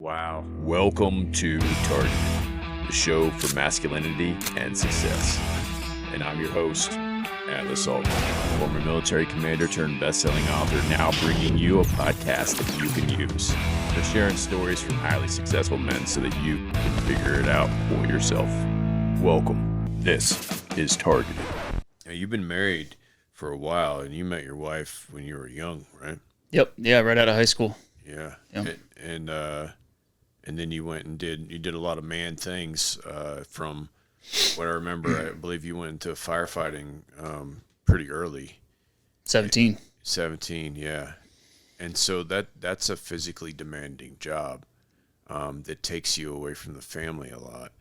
Wow. Welcome to Target, the show for masculinity and success. And I'm your host, Atlas Aultman, former military commander turned best-selling author, now bringing you a podcast that you can use. We're sharing stories from highly successful men so that you can figure it out for yourself. Welcome. This is Target. Now, you've been married for a while, and you met your wife when you were young, right? Yep. Yeah, right out of high school. Yeah. Yep. And then you went and did a lot of man things. From what I remember, I believe you went into firefighting pretty early. 17. 17, yeah. And so that's a physically demanding job that takes you away from the family a lot.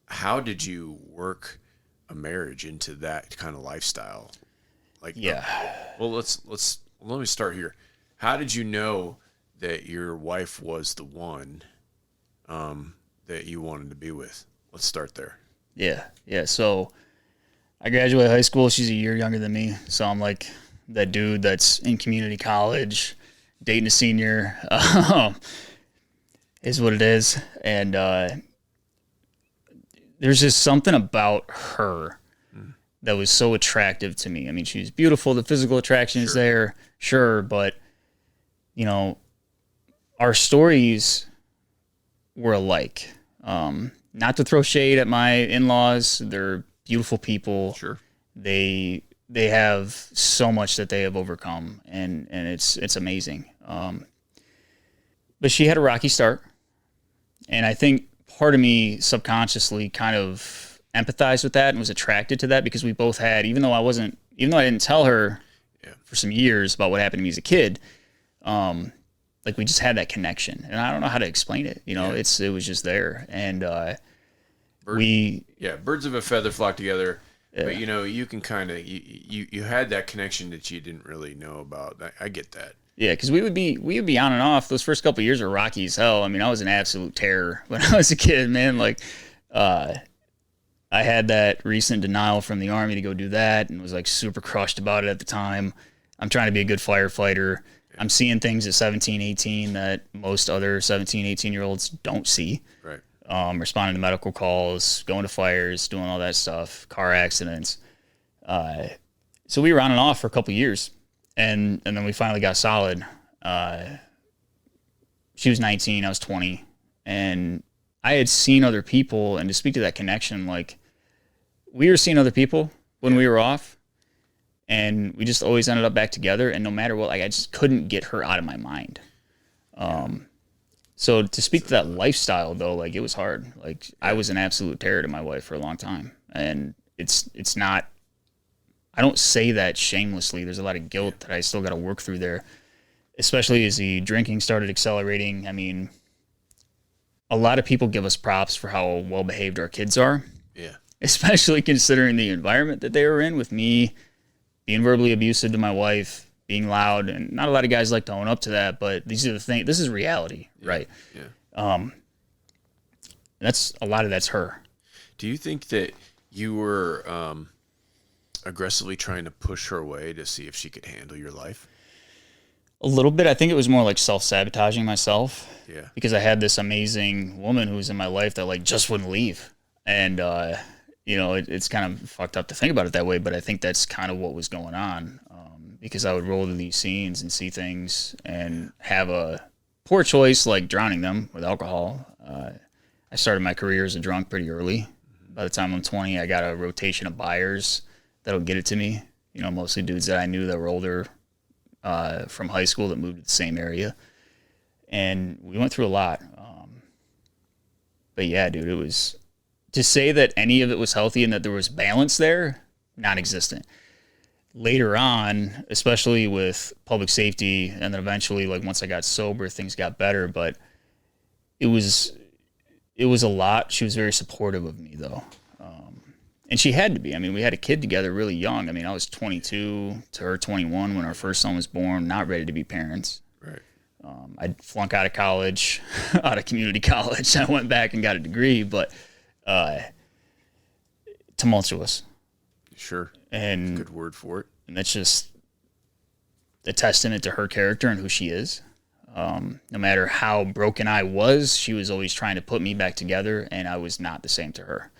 How did you work a marriage into that kind of lifestyle? Let me start here. How did you know that your wife was the one that you wanted to be with? Let's start there. Yeah. So I graduated high school. She's a year younger than me. So I'm like that dude that's in community college, dating a senior, is what it is. And there's just something about her that was so attractive to me. I mean, she's beautiful. The physical attraction is there, sure. But, you know, our stories were alike. Not to throw shade at my in-laws. They're beautiful people. Sure. They have so much that they have overcome, and it's amazing. But she had a rocky start, and I think part of me subconsciously kind of empathized with that and was attracted to that because we both had, even though I didn't tell her for some years about what happened to me as a kid, like we just had that connection, and I don't know how to explain it. It was just there, and birds of a feather flock together. Yeah. But you can kind of you had that connection that you didn't really know about. I get that. Yeah, because we would be on and off. Those first couple of years were rocky as hell. I mean, I was an absolute terror when I was a kid, man. Like, I had that recent denial from the Army to go do that, and was like super crushed about it at the time. I'm trying to be a good firefighter. I'm seeing things at 17, 18 that most other 17, 18-year-olds don't see. Right. Responding to medical calls, going to fires, doing all that stuff, car accidents. So we were on and off for a couple of years, and then we finally got solid. She was 19, I was 20, and I had seen other people, and to speak to that connection, like, we were seeing other people when we were off, and we just always ended up back together, and no matter what, like, I just couldn't get her out of my mind. So to speak to that lifestyle, though, like, it was hard. Like, I was an absolute terror to my wife for a long time, and it's not, I don't say that shamelessly. There's a lot of guilt that I still got to work through there, especially as the drinking started accelerating. I mean, a lot of people give us props for how well-behaved our kids are. Yeah. Especially considering the environment that they were in, with me being verbally abusive to my wife, being loud, and not a lot of guys like to own up to that, but these are the things. This is reality, right? Yeah. That's her. Do you think that you were aggressively trying to push her away to see if she could handle your life? A little bit. I think it was more like self-sabotaging myself. Yeah. Because I had this amazing woman who was in my life that, like, just wouldn't leave. And, it's kind of fucked up to think about it that way, but I think that's kind of what was going on. Because I would roll to these scenes and see things and have a poor choice, like drowning them with alcohol. I started my career as a drunk pretty early. By the time I'm 20, I got a rotation of buyers that'll get it to me. Mostly dudes that I knew that were older from high school that moved to the same area. And we went through a lot. But yeah, dude, it was, to say that any of it was healthy and that there was balance there, non-existent. Later on, especially with public safety, and then eventually, like, once I got sober, things got better, but it was a lot. She was very supportive of me, though. And she had to be. I mean, we had a kid together really young. I mean, I was 22 to her 21 when our first son was born, not ready to be parents. Right. I'd flunk out of college, out of community college. I went back and got a degree, but tumultuous. Sure. And good word for it. And that's just a testament to her character and who she is. No matter how broken I was, she was always trying to put me back together, and I was not the same to her.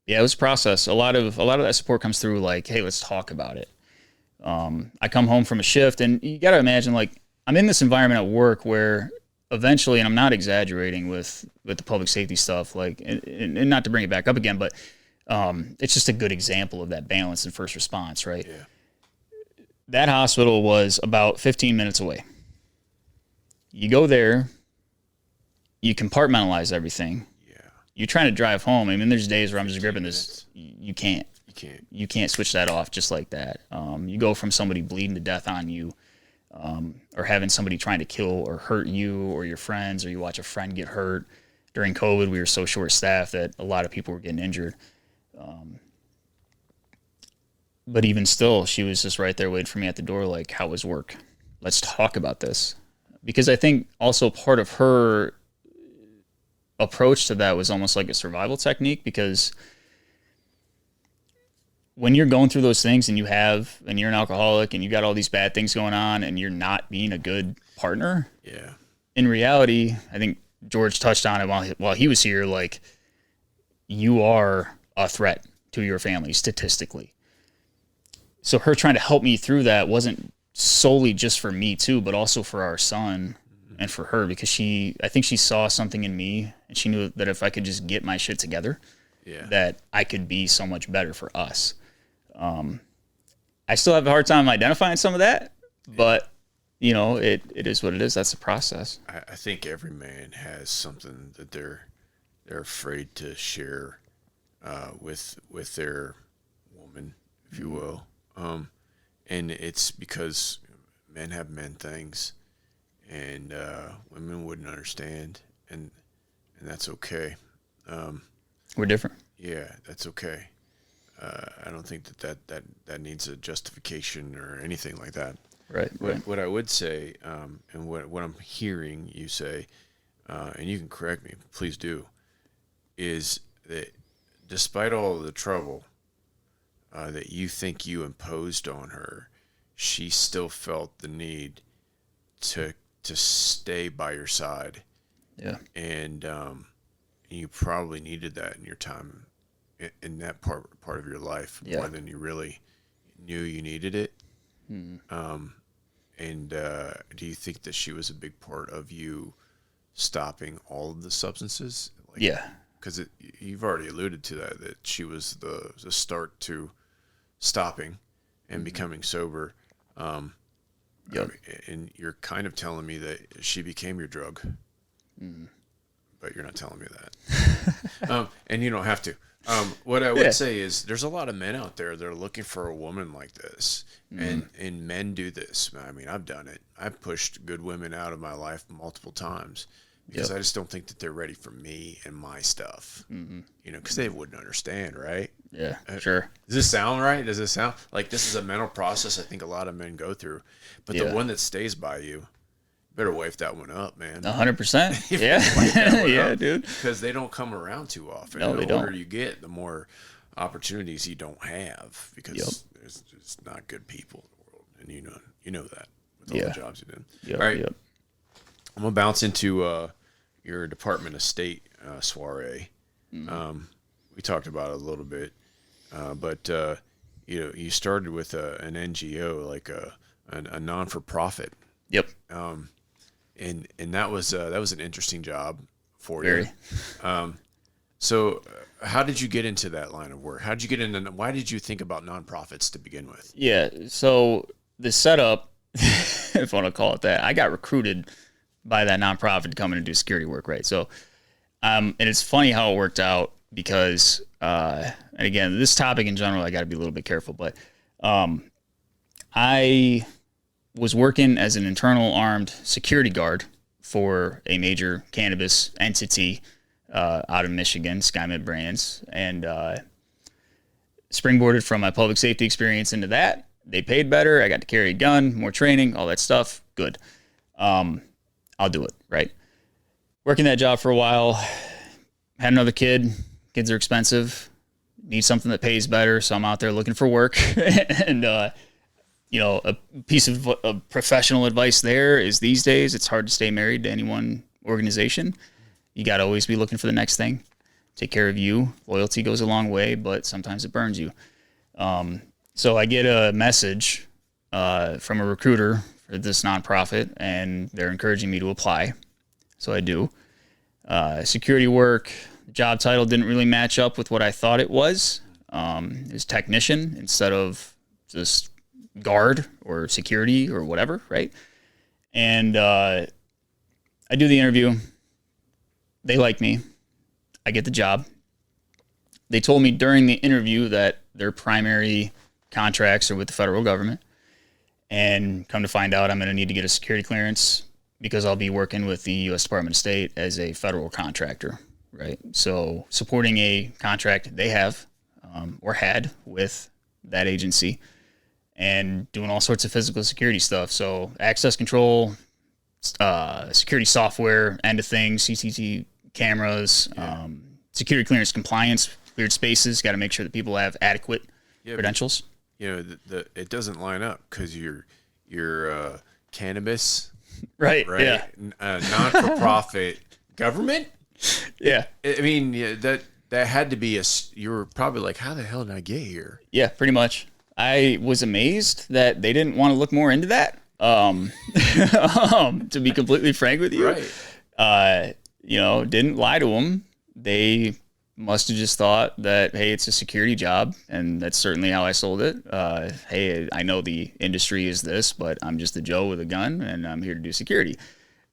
Yeah, it was a process. A lot of that support comes through like, hey, let's talk about it. I come home from a shift, and you got to imagine, like, I'm in this environment at work where eventually, and I'm not exaggerating with the public safety stuff, like, and not to bring it back up again, but it's just a good example of that balance in first response, right? Yeah. That hospital was about 15 minutes away. You go there, you compartmentalize everything. Yeah. You're trying to drive home. I mean, there's days where I'm just gripping this. You can't. You can't switch that off just like that. You go from somebody bleeding to death on you, or having somebody trying to kill or hurt you or your friends, or you watch a friend get hurt. During COVID, we were so short-staffed that a lot of people were getting injured. But even still, she was just right there waiting for me at the door, like, how was work? Let's talk about this. Because I think also part of her approach to that was almost like a survival technique, because when you're going through those things and you're an alcoholic and you got all these bad things going on and you're not being a good partner. Yeah. In reality, I think George touched on it while he was here, like, you are a threat to your family statistically. So her trying to help me through that wasn't solely just for me too, but also for our son and for her, because I think she saw something in me, and she knew that if I could just get my shit together, that I could be so much better for us. I still have a hard time identifying some of that, but you know, it is what it is. That's the process. I think every man has something that they're afraid to share with their woman, if you will. And it's because men have men things, and women wouldn't understand, and that's okay. We're different. Yeah, that's okay. I don't think that needs a justification or anything like that. Right. What I would say, and what I'm hearing you say, and you can correct me, please do, is that despite all of the trouble that you think you imposed on her, she still felt the need to stay by your side. Yeah. And you probably needed that in your time, in that part of your life, more than you really knew you needed it. And do you think that she was a big part of you stopping all of the substances? Like, yeah. Because you've already alluded to that she was the start to stopping and becoming sober. And you're kind of telling me that she became your drug, but you're not telling me that. And you don't have to. What I would say is there's a lot of men out there that are looking for a woman like this, and men do this. I mean, I've done it. I've pushed good women out of my life multiple times because I just don't think that they're ready for me and my stuff, you know, because they wouldn't understand, right? Yeah, sure. Does this sound right? Does this sound like this is a mental process I think a lot of men go through? But the one that stays by you, better wife that one up, man. 100%. Yeah. Yeah, dude. Because they don't come around too often. No, they don't. The older you get, the more opportunities you don't have, because there's just not good people in the world. And you know that with all the jobs you did. All right. I'm going to bounce into your Department of State soiree. We talked about it a little bit. But you started with an NGO, like a non-for-profit. Yep. And that was an interesting job for Very. you. So how did you get into that line of work? How did you get into? Why did you think about nonprofits to begin with? Yeah. So the setup, if I want to call it that, I got recruited by that nonprofit to come in and do security work, right? So, and it's funny how it worked out because, and again, this topic in general, I got to be a little bit careful, but I was working as an internal armed security guard for a major cannabis entity out of Michigan, SkyMed Brands, and springboarded from my public safety experience into that. They paid better. I got to carry a gun, more training, all that stuff. Good. I'll do it, right? Working that job for a while. Had another kid. Kids are expensive. Need something that pays better, so I'm out there looking for work. And a piece of professional advice there is these days it's hard to stay married to any one organization. You got to always be looking for the next thing. Take care of you. Loyalty goes a long way, but sometimes it burns you. So I get a message from a recruiter for this nonprofit, and they're encouraging me to apply. So I do. Security work, job title didn't really match up with what I thought it was. It was technician instead of just guard or security or whatever, right? And I do the interview. They like me. I get the job. They told me during the interview that their primary contracts are with the federal government. And come to find out, I'm going to need to get a security clearance because I'll be working with the U.S. Department of State as a federal contractor, right? So supporting a contract they have or had with that agency and doing all sorts of physical security stuff. So access control, security software, end of things, CCTV cameras, security clearance compliance, cleared spaces. Got to make sure that people have adequate credentials. It doesn't line up because you're cannabis, right? Yeah, non-for-profit government. Yeah, I mean, that had to be you were probably like, how the hell did I get here? Yeah, pretty much. I was amazed that they didn't want to look more into that. To be completely frank with you, right? Didn't lie to them. They must have just thought that, hey, it's a security job, and that's certainly how I sold it. Hey, I know the industry is this, but I'm just a Joe with a gun, and I'm here to do security.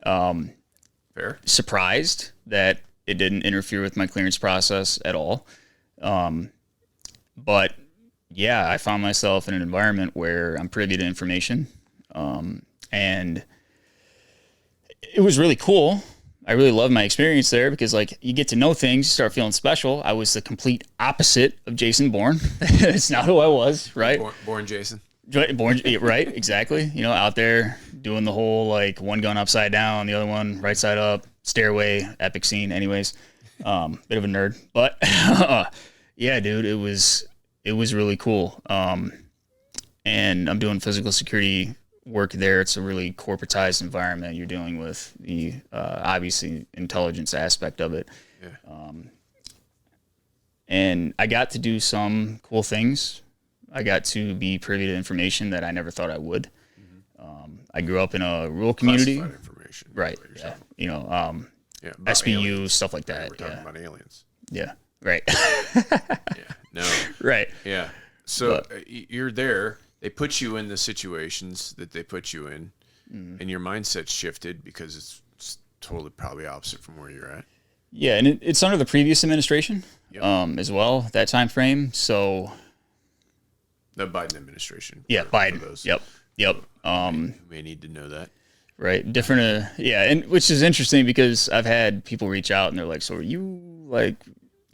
Fair. Surprised that it didn't interfere with my clearance process at all. But yeah, I found myself in an environment where I'm privy to information. And it was really cool. I really loved my experience there because, like, you get to know things, you start feeling special. I was the complete opposite of Jason Bourne. It's not who I was, right? Born Jason. Born, right, exactly. Out there doing the whole, like, one gun upside down, the other one right side up, stairway, epic scene. Anyways, bit of a nerd. But, yeah, dude, it was really cool. And I'm doing physical security work there. It's a really corporatized environment. You're dealing with the obviously intelligence aspect of it. Yeah. And I got to do some cool things. I got to be privy to information that I never thought I would. I grew up in a rural community. Classified information. Right. Yeah. SBU, aliens. Stuff like that. We're talking about aliens. Yeah. Right. Yeah. No. Right. Yeah. So you're there. They put you in the situations that they put you in, and your mindset shifted because it's totally probably opposite from where you're at. Yeah, and it's under the previous administration as well, that time frame. So the Biden administration. Yeah, Biden. Those. Yep. You may need to know that. Right. Different. And which is interesting because I've had people reach out and they're like, "So are you like?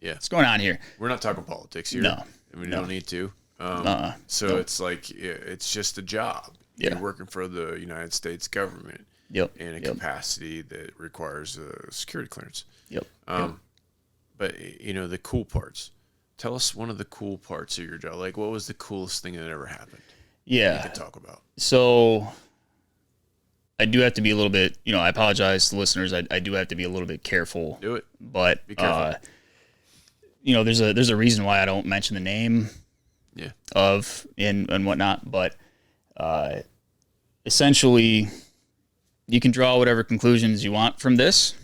Yeah. What's going on here?" We're not talking politics here. No. We don't need to. It's like it's just a job. Yeah. You're working for the United States government. Yep. In a capacity that requires a security clearance. Yep. But the cool parts. Tell us one of the cool parts of your job. Like, what was the coolest thing that ever happened? Yeah. You could talk about. So I do have to be a little bit, I apologize to listeners. I do have to be a little bit careful. Do it. But be careful. There's a reason why I don't mention the name. Yeah. Of and whatnot, but essentially, you can draw whatever conclusions you want from this.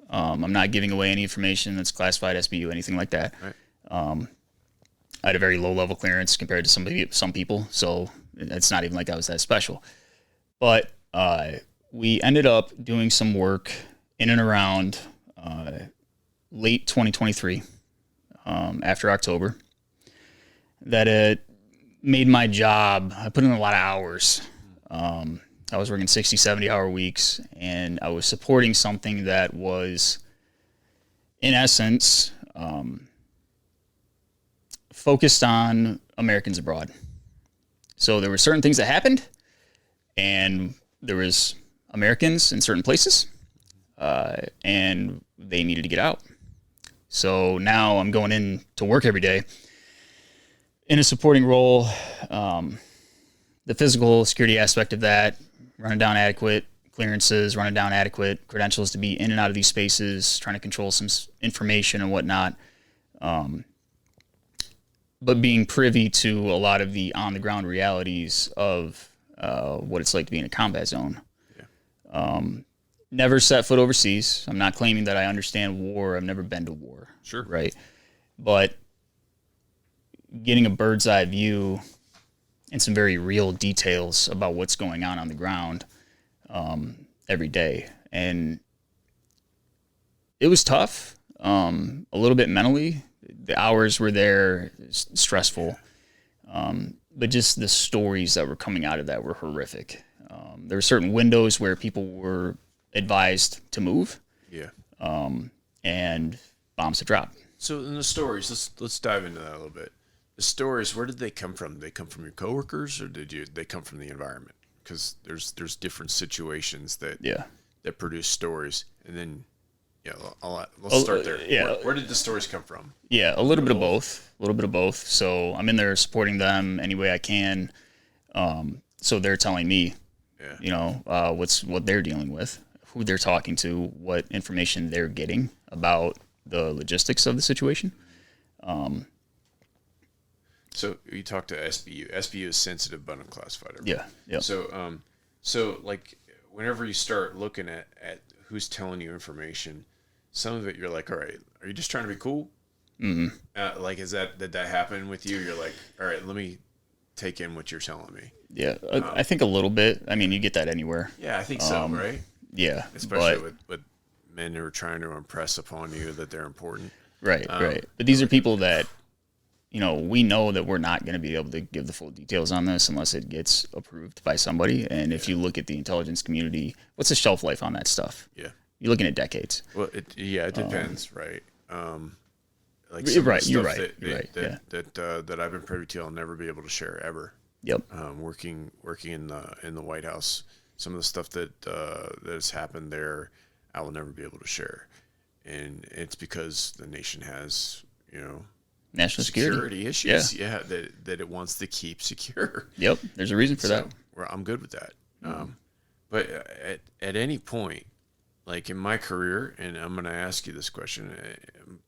I'm not giving away any information that's classified SBU, anything like that. Right. I had a very low level clearance compared to some people, so it's not even like I was that special. But we ended up doing some work in and around late 2023, after October. That it made my job, I put in a lot of hours. I was working 60, 70-hour weeks, and I was supporting something that was, in essence, focused on Americans abroad. So there were certain things that happened, and there was Americans in certain places, and they needed to get out. So now I'm going in to work every day in a supporting role, the physical security aspect of that, running down adequate clearances, running down adequate credentials to be in and out of these spaces, trying to control some information and whatnot. But being privy to a lot of the on-the-ground realities of what it's like to be in a combat zone. Yeah. Never set foot overseas. I'm not claiming that I understand war. I've never been to war. Sure. Right. But getting a bird's eye view and some very real details about what's going on the ground every day. And it was tough, a little bit mentally. The hours were there, stressful. But just the stories that were coming out of that were horrific. There were certain windows where people were advised to move. Yeah. And bombs to drop. So in the stories, let's dive into that a little bit. The stories, where did they come from? Did they come from your coworkers, or they come from the environment? Because there's different situations that produce stories, and then let's start there. Yeah. Where did the stories come from? Yeah, a little bit of both. So I'm in there supporting them any way I can. So they're telling me, what they're dealing with, who they're talking to, what information they're getting about the logistics of the situation. So you talk to SBU. SBU is sensitive but unclassified. Right? Yeah. Yeah. So like whenever you start looking at who's telling you information, some of it you're like, all right, are you just trying to be cool? Mm-hmm. Like, did that happen with you? You're like, all right, let me take in what you're telling me. Yeah, I think a little bit. I mean, you get that anywhere. Yeah, I think so, right? Yeah. Especially with men who are trying to impress upon you that they're important. Right, right. But these are people that, we know that we're not going to be able to give the full details on this unless it gets approved by somebody. And if you look at the intelligence community, what's the shelf life on that stuff? Yeah. You're looking at decades. Well, it depends, right? Like you're right. That I've been privy to, I'll never be able to share ever. Yep. Working in the White House, some of the stuff that has happened there, I will never be able to share, and it's because the nation has national security issues. Yeah, that it wants to keep secure. Yep. There's a reason for that. I'm good with that. But at any point, like in my career, and I'm going to ask you this question,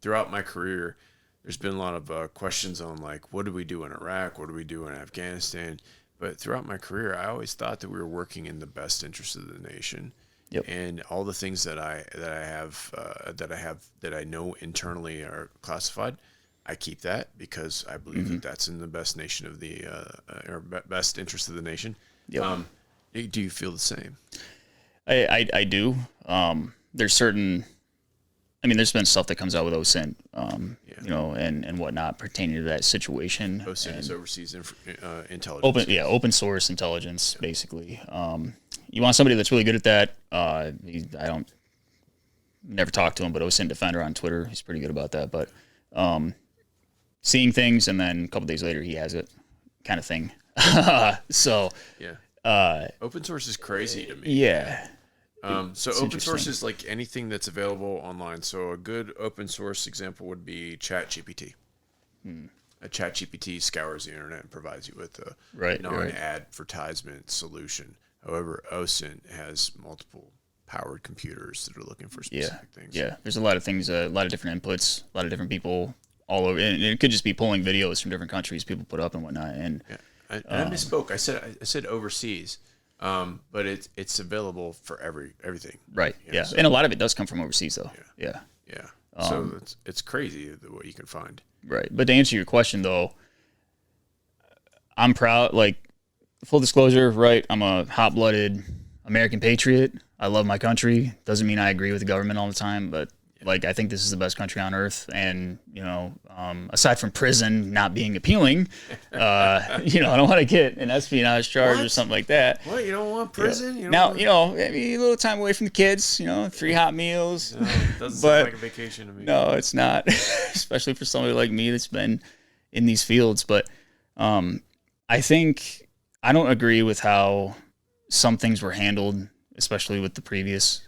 throughout my career, there's been a lot of questions on like, what do we do in Iraq? What do we do in Afghanistan? But throughout my career, I always thought that we were working in the best interest of the nation. Yep. And all the things that I know internally are classified. I keep that because I believe that that's in the best nation of the or best interest of the nation. Yep. Do you feel the same? I do. There's certain. I mean, there's been stuff that comes out with OSINT, and whatnot pertaining to that situation. OSINT is overseas intelligence. Open source intelligence, basically. You want somebody that's really good at that. I don't never talk to him, but OSINT Defender on Twitter, he's pretty good about that. But seeing things and then a couple days later he has it, kind of thing. So yeah, open source is crazy to me. Yeah. So open source is like anything that's available online. So a good open source example would be ChatGPT. A ChatGPT scours the internet and provides you with a non-advertisement solution. However, OSINT has multiple powered computers that are looking for specific things. Yeah, there's a lot of things, a lot of different inputs, a lot of different people all over. And it could just be pulling videos from different countries people put up and whatnot. And I misspoke. I said overseas. But it's available for everything. Right. Yeah. So, and a lot of it does come from overseas, though. Yeah. So it's crazy what you can find. Right. But to answer your question, though, I'm proud. Like, full disclosure, right? I'm a hot-blooded American patriot. I love my country. Doesn't mean I agree with the government all the time, but like I think this is the best country on earth. And aside from prison not being appealing, I don't want to get an espionage charge or something like that. What, you don't want prison? Maybe a little time away from the kids. 3 hot meals. No, it doesn't sound like a vacation to me. No, it's not, especially for somebody like me that's been in these fields. But I think I don't agree with how some things were handled, especially with the previous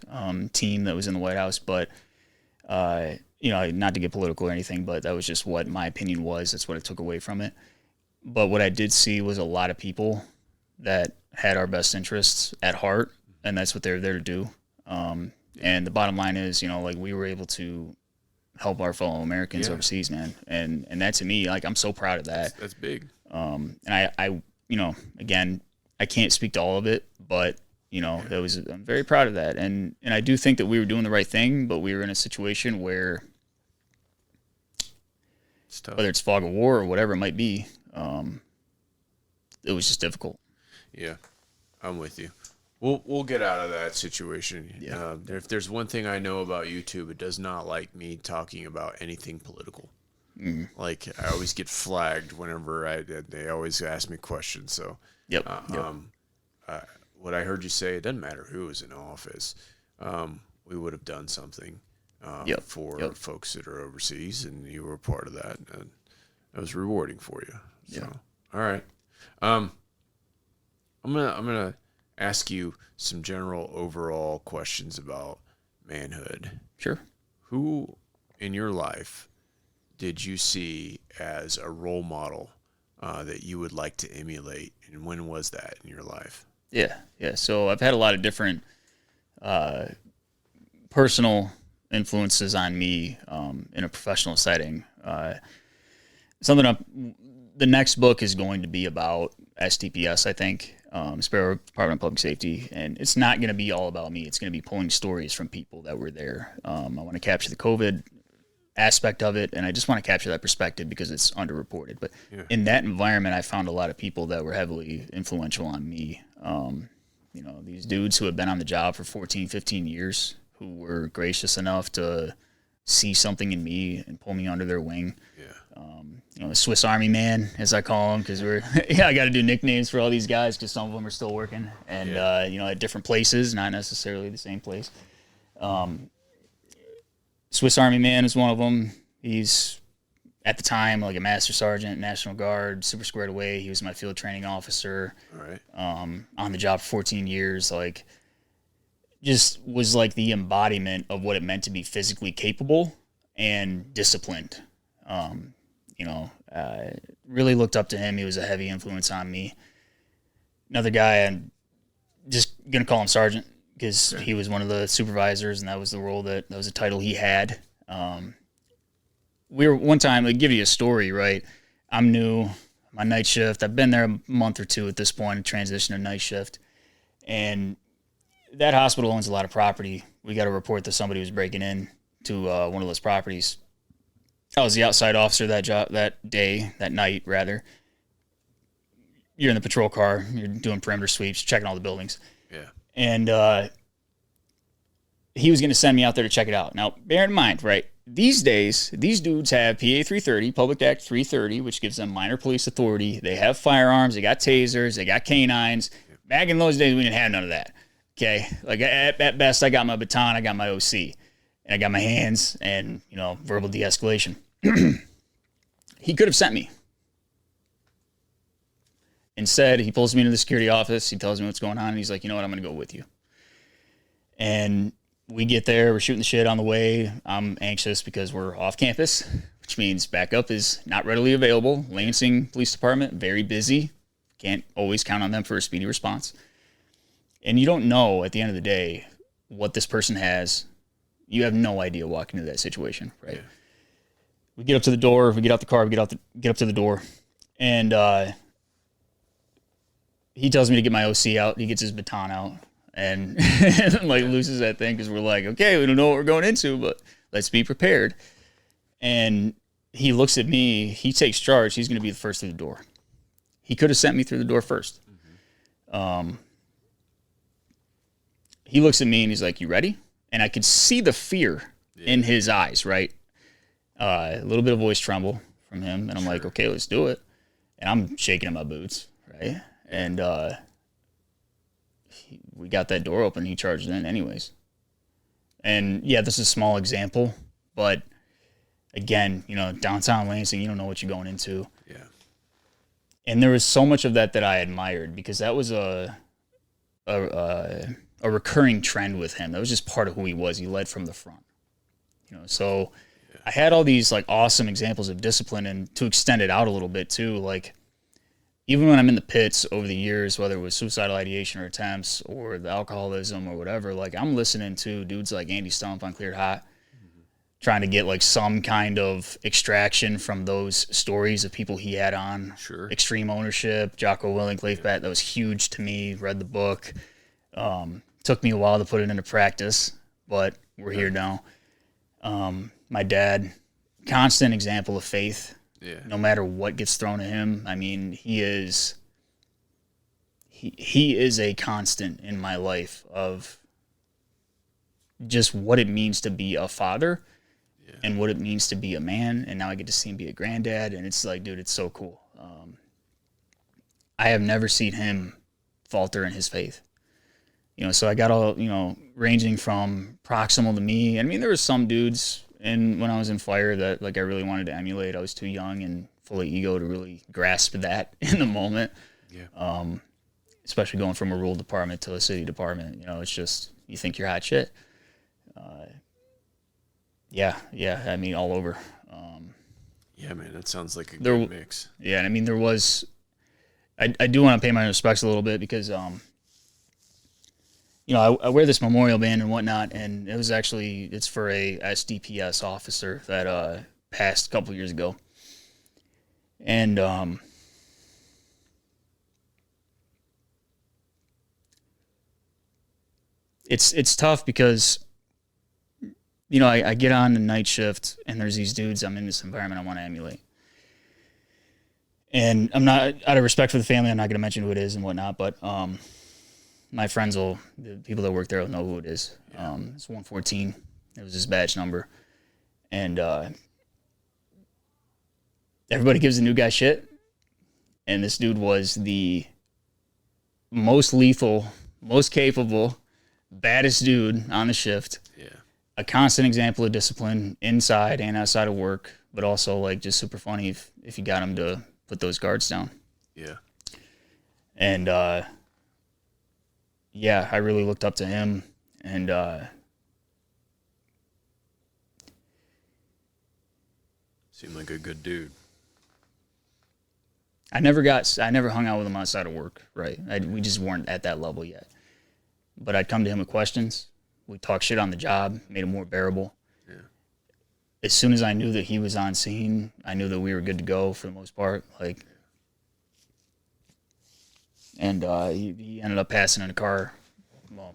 team that was in the White House. But not to get political or anything, but that was just what my opinion was. That's what I took away from it. But what I did see was a lot of people that had our best interests at heart, and that's what they're there to do. And the bottom line is, you know, like, we were able to help our fellow Americans overseas, man. And that, to me, like, I'm so proud of that. That's big. And I, you know, again, I can't speak to all of it, but, you know, I'm very proud of that. And I do think that we were doing the right thing, but we were in a situation where, whether it's fog of war or whatever it might be, it was just difficult. Yeah, I'm with you. We'll get out of that situation. Yeah. If there's one thing I know about YouTube, it does not like me talking about anything political. Like, I always get flagged whenever they always ask me questions. So, what I heard you say, it doesn't matter who was in office. We would have done something for folks that are overseas, and you were part of that, and that was rewarding for you. So, all right. I'm gonna ask you some general overall questions about manhood. Sure. Who in your life did you see as a role model that you would like to emulate, and when was that in your life? Yeah. So I've had a lot of different personal influences on me in a professional setting. The next book is going to be about STPS, I think, Sparrow Department of Public Safety, and it's not going to be all about me. It's going to be pulling stories from people that were there. I want to capture the COVID aspect of it, and I just want to capture that perspective because it's underreported. But in that environment, I found a lot of people that were heavily influential on me. You know, these dudes who had been on the job for 14, 15 years, who were gracious enough to see something in me and pull me under their wing. You know, the Swiss Army man, as I call them, because I got to do nicknames for all these guys because some of them are still working, and you know, at different places, not necessarily the same place. Swiss Army man is one of them. He's, at the time, like a master sergeant, National Guard, super squared away. He was my field training officer. All right. On the job for 14 years. Like, just was like the embodiment of what it meant to be physically capable and disciplined. You know, really looked up to him. He was a heavy influence on me. Another guy, I'm just going to call him Sergeant because he was one of the supervisors, and that was the role that was a title he had. We were one time, I'll give you a story, right? I'm new, my night shift. I've been there a month or two at this point, transition to night shift. And that hospital owns a lot of property. We got a report that somebody was breaking in to one of those properties. I was the outside officer that night. You're in the patrol car, you're doing perimeter sweeps, checking all the buildings. Yeah. And he was going to send me out there to check it out. Now, bear in mind, right, these days, these dudes have PA 330, Public Act 330, which gives them minor police authority. They have firearms, they got tasers, they got canines. Back in those days, we didn't have none of that. Okay? Like, at best, I got my baton, I got my OC, and I got my hands and, you know, verbal de-escalation. He could have sent me. Instead, he pulls me into the security office. He tells me what's going on, and he's like, you know what, I'm going to go with you. And we get there. We're shooting the shit on the way. I'm anxious because we're off campus, which means backup is not readily available. Lansing Police Department, very busy. Can't always count on them for a speedy response. And you don't know, at the end of the day, what this person has. You have no idea walking into that situation, right? Yeah. We get up to the door. We get out the car. We get up to the door. And he tells me to get my OC out. He gets his baton out and like loses that thing because we're like, okay, we don't know what we're going into, but let's be prepared. And he looks at me. He takes charge. He's going to be the first through the door. He could have sent me through the door first. Mm-hmm. He looks at me and he's like, you ready? And I could see the fear in his eyes, right? A little bit of voice tremble from him. And I'm like, okay, let's do it. And I'm shaking in my boots, right? And we got that door open. He charged in anyways. And yeah, this is a small example, but again, you know, downtown Lansing, you don't know what you're going into. Yeah. And there was so much of that I admired because that was a recurring trend with him. That was just part of who he was. He led from the front, you know. So I had all these like awesome examples of discipline, and to extend it out a little bit too, like even when I'm in the pits over the years, whether it was suicidal ideation or attempts or the alcoholism or whatever, like I'm listening to dudes like Andy Stump on Cleared Hot, trying to get like some kind of extraction from those stories of people he had on. Sure. Extreme Ownership, Jocko Willink, Leif Bat, that was huge to me. Read the book. Took me a while to put it into practice, but we're here now. My dad, constant example of faith. Yeah. No matter what gets thrown at him. I mean, he is a constant in my life of just what it means to be a father. Yeah. And what it means to be a man, and now I get to see him be a granddad, and it's like, dude, it's so cool. I have never seen him falter in his faith. You know, so I got all, you know, ranging from proximal to me. I mean, there were some dudes when I was in fire that like I really wanted to emulate. I was too young and full of ego to really grasp that in the moment. Yeah. Especially going from a rural department to a city department. You know, it's just, you think you're hot shit. Yeah. I mean, all over. Yeah, man, that sounds like a good mix. Yeah, and I mean, there was. I do want to pay my respects a little bit because, you know, I wear this memorial band and whatnot, and it was actually, it's for a SDPS officer that passed a couple years ago, and it's tough because, you know, I get on the night shift and there's these dudes, I'm in this environment I want to emulate. And I'm not, out of respect for the family, I'm not going to mention who it is and whatnot, but my friends the people that work there will know who it is. It's 114. It was his badge number. And everybody gives the new guy shit. And this dude was the most lethal, most capable, baddest dude on the shift. Yeah. A constant example of discipline inside and outside of work, but also like just super funny if you got him to put those guards down. Yeah. And yeah, I really looked up to him, and seemed like a good dude. I never hung out with him outside of work, right? We just weren't at that level yet. But I'd come to him with questions. We talked shit on the job, made it more bearable. Yeah. As soon as I knew that he was on scene, I knew that we were good to go for the most part. Like, and he ended up passing in a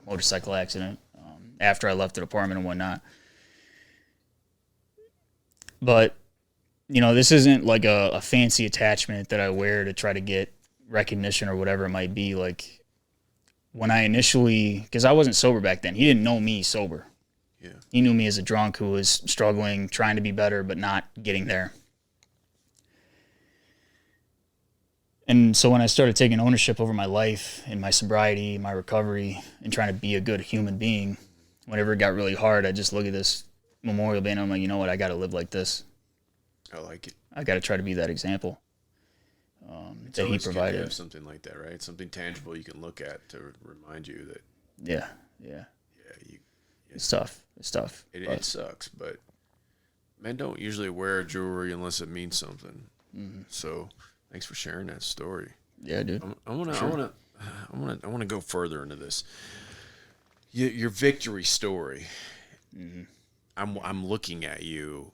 motorcycle accident after I left the department and whatnot. But, you know, this isn't like a fancy attachment that I wear to try to get recognition or whatever it might be. Like, when I initially, because I wasn't sober back then, he didn't know me sober. Yeah. He knew me as a drunk who was struggling, trying to be better, but not getting there. And so when I started taking ownership over my life and my sobriety, my recovery, and trying to be a good human being, whenever it got really hard, I just look at this memorial band and I'm like, you know what, I got to live like this. I like it. I got to try to be that example that he provided. Good to have something like that, right? Something tangible you can look at to remind you that. Yeah. It's tough. It sucks, but men don't usually wear jewelry unless it means something. Mm-hmm. So, thanks for sharing that story. Yeah, dude. I want to go further into this. Your victory story. Mm-hmm. I'm looking at you,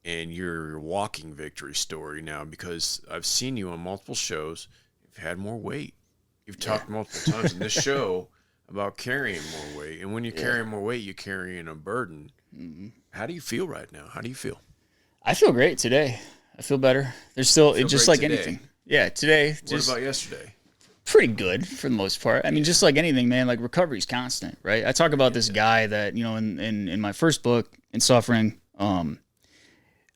and your walking victory story now, because I've seen you on multiple shows. You've had more weight. You've talked multiple times in this show about carrying more weight. And when you're carrying more weight, you're carrying a burden. Mm-hmm. How do you feel right now? How do you feel? I feel great today. I feel better. There's still, it's just like today. Anything. Yeah, today. What about yesterday? Pretty good for the most part. I mean, just like anything, man, like recovery's constant, right? I talk about this guy that, you know, in my first book, In Suffering,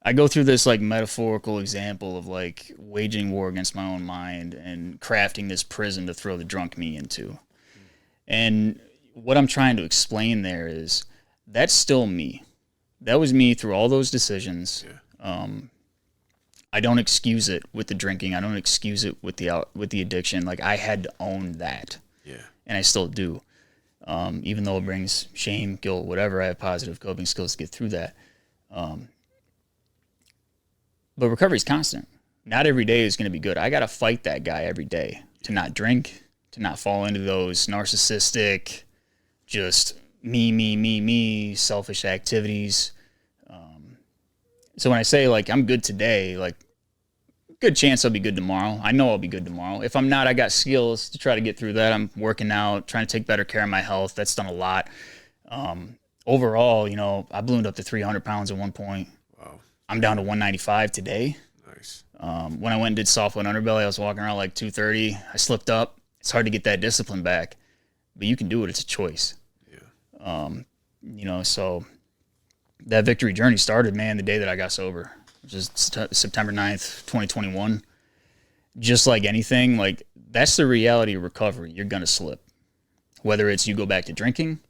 I go through this like metaphorical example of like waging war against my own mind and crafting this prison to throw the drunk me into. And what I'm trying to explain there is that's still me. That was me through all those decisions. Yeah. I don't excuse it with the drinking. I don't excuse it with the addiction. Like, I had to own that. Yeah. And I still do. Even though it brings shame, guilt, whatever, I have positive coping skills to get through that. But recovery is constant. not every day is going to be good. I got to fight that guy every day to not drink, to not fall into those narcissistic, just me, selfish activities. So when I say like I'm good today, like good chance I'll be good tomorrow. I know I'll be good tomorrow. If I'm not, I got skills to try to get through that. I'm working out, trying to take better care of my health. That's done a lot. Overall, you know, I ballooned up to 300 pounds at one point. Wow. I'm down to 195 today. Nice. When I went and did softwood underbelly, I was walking around like 230. I slipped up. It's hard to get that discipline back, but you can do it. It's a choice. Yeah. You know, so that victory journey started, man, the day that I got sober, which is September 9th, 2021. Just like anything, like that's the reality of recovery. You're going to slip. Whether it's you go back to drinking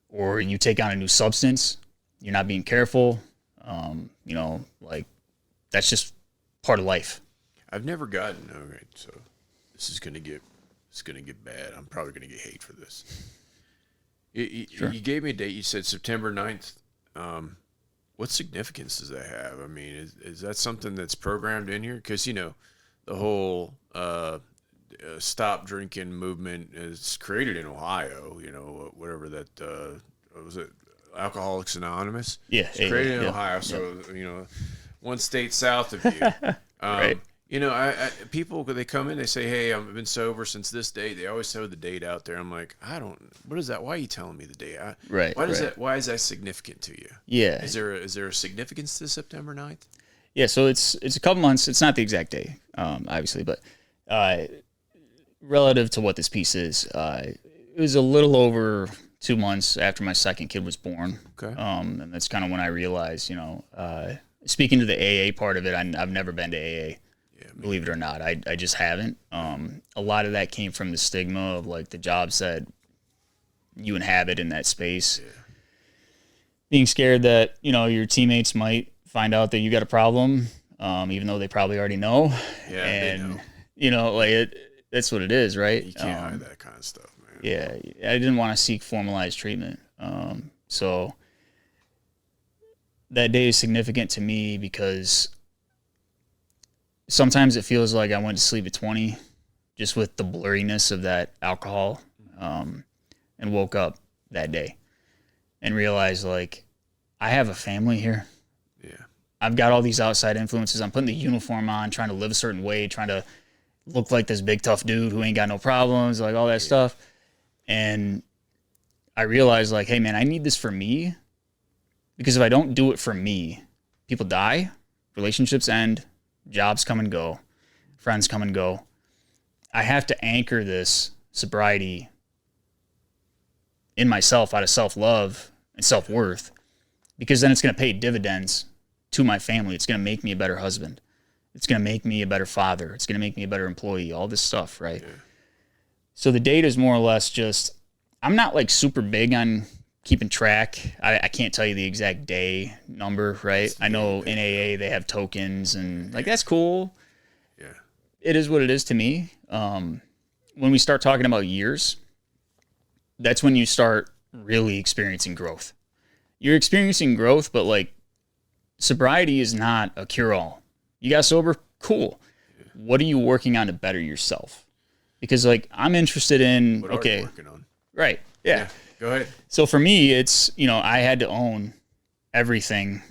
or you take on a new substance, you're not being careful. You know, like that's just part of life. I've never gotten, all right, so this is going to get bad. I'm probably going to get hate for this. Sure. You gave me a date. You said September 9th. What significance does that have? I mean, is that something that's programmed in here? Because, you know, the whole stop drinking movement is created in Ohio, you know, whatever that, what was it, Alcoholics Anonymous? Yeah. It's created in Ohio, so, you know, one state south of you. Right. You know, I people, they come in, they say, hey, I've been sober since this date. They always throw the date out there. I'm like, what is that? Why are you telling me the date? Right. Why is that significant to you? Yeah. Is there a significance to September 9th? Yeah, so it's a couple months. It's not the exact day, obviously, but relative to what this piece is, it was a little over 2 months after my second kid was born. Okay. And that's kind of when I realized, you know, speaking to the AA part of it, I've never been to AA. Yeah, believe it or not, I just haven't. A lot of that came from the stigma of like the jobs that you inhabit in that space. Yeah. Being scared that, you know, your teammates might find out that you got a problem, even though they probably already know. Yeah, and they know. You know, like that's what it is, right? You can't hide that kind of stuff, man. Yeah, I didn't want to seek formalized treatment. So that day is significant to me because sometimes it feels like I went to sleep at 20 just with the blurriness of that alcohol, and woke up that day and realized like I have a family here. Yeah. I've got all these outside influences. I'm putting the uniform on, trying to live a certain way, trying to look like this big tough dude who ain't got no problems, like all that stuff. And I realized like, hey man, I need this for me, because if I don't do it for me, people die, relationships end, jobs come and go, friends come and go. I have to anchor this sobriety in myself out of self-love and self-worth, because then it's going to pay dividends to my family. It's going to make me a better husband. It's going to make me a better father. It's going to make me a better employee, all this stuff, right? Yeah. So the date is more or less just, I'm not like super big on keeping track. I can't tell you the exact day number, right? I know in AA they have tokens and like, that's cool. Yeah. It is what it is to me. When we start talking about years, that's when you start really experiencing growth. You're experiencing growth, but like sobriety is not a cure-all. You got sober? Cool. Yeah. What are you working on to better yourself? Because like I'm interested in, what are you working on? Right. Yeah. Go ahead. So for me, it's, you know, I had to own everything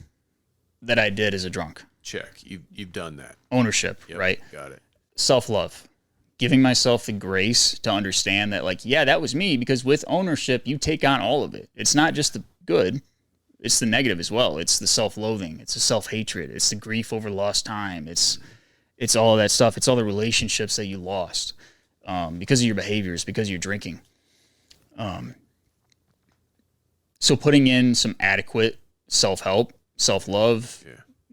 that I did as a drunk. Check. You've done that. Ownership, yep, right? Got it. Self-love. Giving myself the grace to understand that, like, yeah, that was me, because with ownership, you take on all of it. It's not just the good, it's the negative as well. It's the self-loathing. It's the self-hatred. It's the grief over lost time. It's all of that stuff. It's all the relationships that you lost because of your behaviors, because of your drinking. So putting in some adequate self-help, self-love,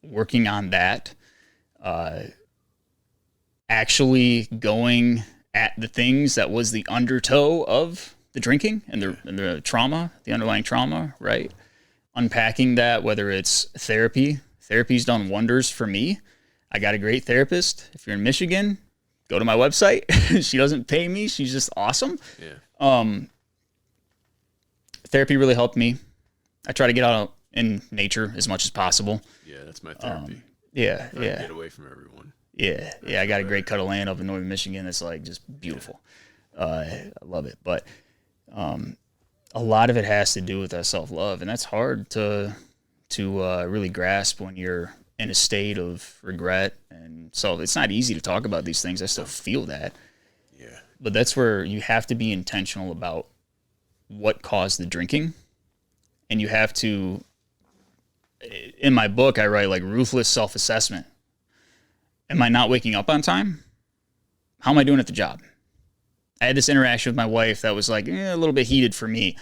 working on that, actually going at the things that was the undertow of the drinking and the trauma, the underlying trauma, right? Unpacking that, whether it's therapy. Therapy's done wonders for me. I got a great therapist. If you're in Michigan, go to my website. She doesn't pay me. She's just awesome. Yeah. Therapy really helped me. I try to get out in nature as much as possible. Yeah, that's my therapy. Yeah. Get away from everyone. Yeah. I got a great cut of land up in northern Michigan that's like just beautiful. I love it. But a lot of it has to do with that self-love, and that's hard to really grasp when you're in a state of regret. And so it's not easy to talk about these things. I still feel that. Yeah. But that's where you have to be intentional about what caused the drinking. And you have to, in my book, I write like ruthless self-assessment. Am I not waking up on time? How am I doing at the job? I had this interaction with my wife that was like a little bit heated for me.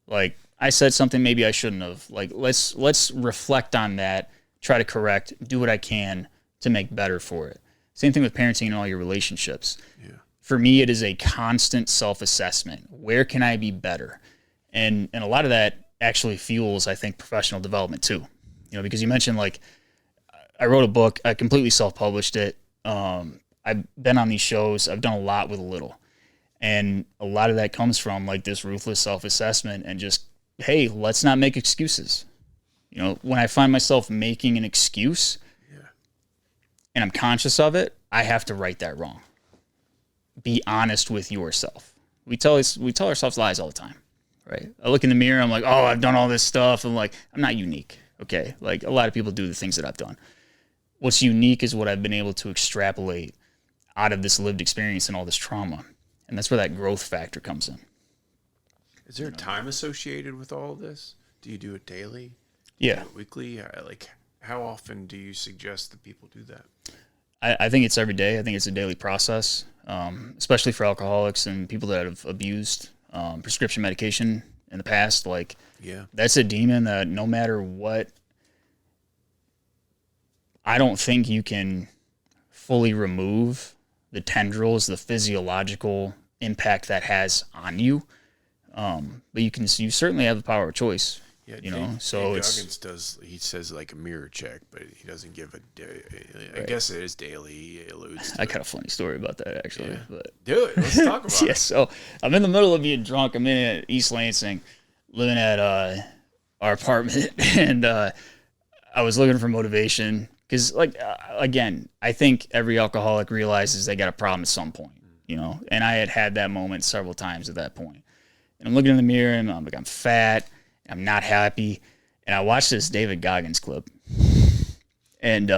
Like I said something maybe I shouldn't have. Like let's reflect on that, try to correct, do what I can to make better for it. Same thing with parenting and all your relationships. Yeah. For me, it is a constant self-assessment. Where can I be better? And a lot of that actually fuels, I think, professional development too. Because you mentioned like I wrote a book, I completely self-published it. I've been on these shows, I've done a lot with a little. And a lot of that comes from like this ruthless self-assessment and just, hey, let's not make excuses. When I find myself making an excuse and I'm conscious of it, I have to right that wrong. Be honest with yourself. We tell ourselves lies all the time, right? I look in the mirror, I'm like, oh, I've done all this stuff. I'm like, I'm not unique, okay? Like a lot of people do the things that I've done. What's unique is what I've been able to extrapolate out of this lived experience and all this trauma. And that's where that growth factor comes in. Is there time associated with all of this? Do you do it daily? Yeah. Weekly? Like, how often do you suggest that people do that? I think it's every day. I think it's a daily process, especially for alcoholics and people that have abused prescription medication in the past. Like, that's a demon that no matter what, I don't think you can fully remove the tendrils, the physiological impact that has on you. But you certainly have the power of choice. Yeah, so Dave Goggins he says like a mirror check, but he doesn't give a day. I guess it is daily. He alludes to I got a funny story about that actually. Yeah. But do it. Let's talk about it. So I'm in the middle of being drunk. I'm in East Lansing, living at our apartment, and I was looking for motivation because, again, I think every alcoholic realizes they got a problem at some point, And I had that moment several times at that point. And I'm looking in the mirror, and I'm like, I'm fat. I'm not happy. And I watched this David Goggins clip. And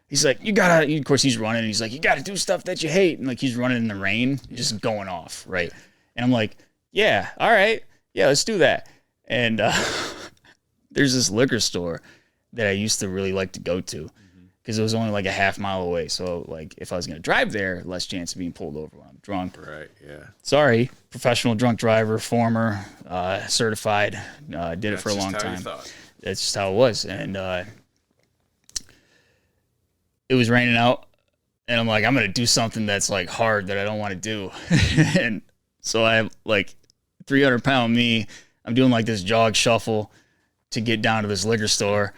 he's like, of course he's running. And he's like, you got to do stuff that you hate. And like, he's running in the rain, just going off. Right. And I'm like, yeah, all right. Yeah, let's do that. And there's this liquor store that I used to really like to go to because it was only like a half mile away. So like if I was going to drive there, less chance of being pulled over when I'm drunk. Right. Yeah. Sorry, professional drunk driver, former, certified, did it for a long time. That's just how it was. And it was raining out and I'm like, I'm going to do something that's like hard that I don't want to do. And so I have like 300-pound me. I'm doing like this jog shuffle to get down to this liquor store.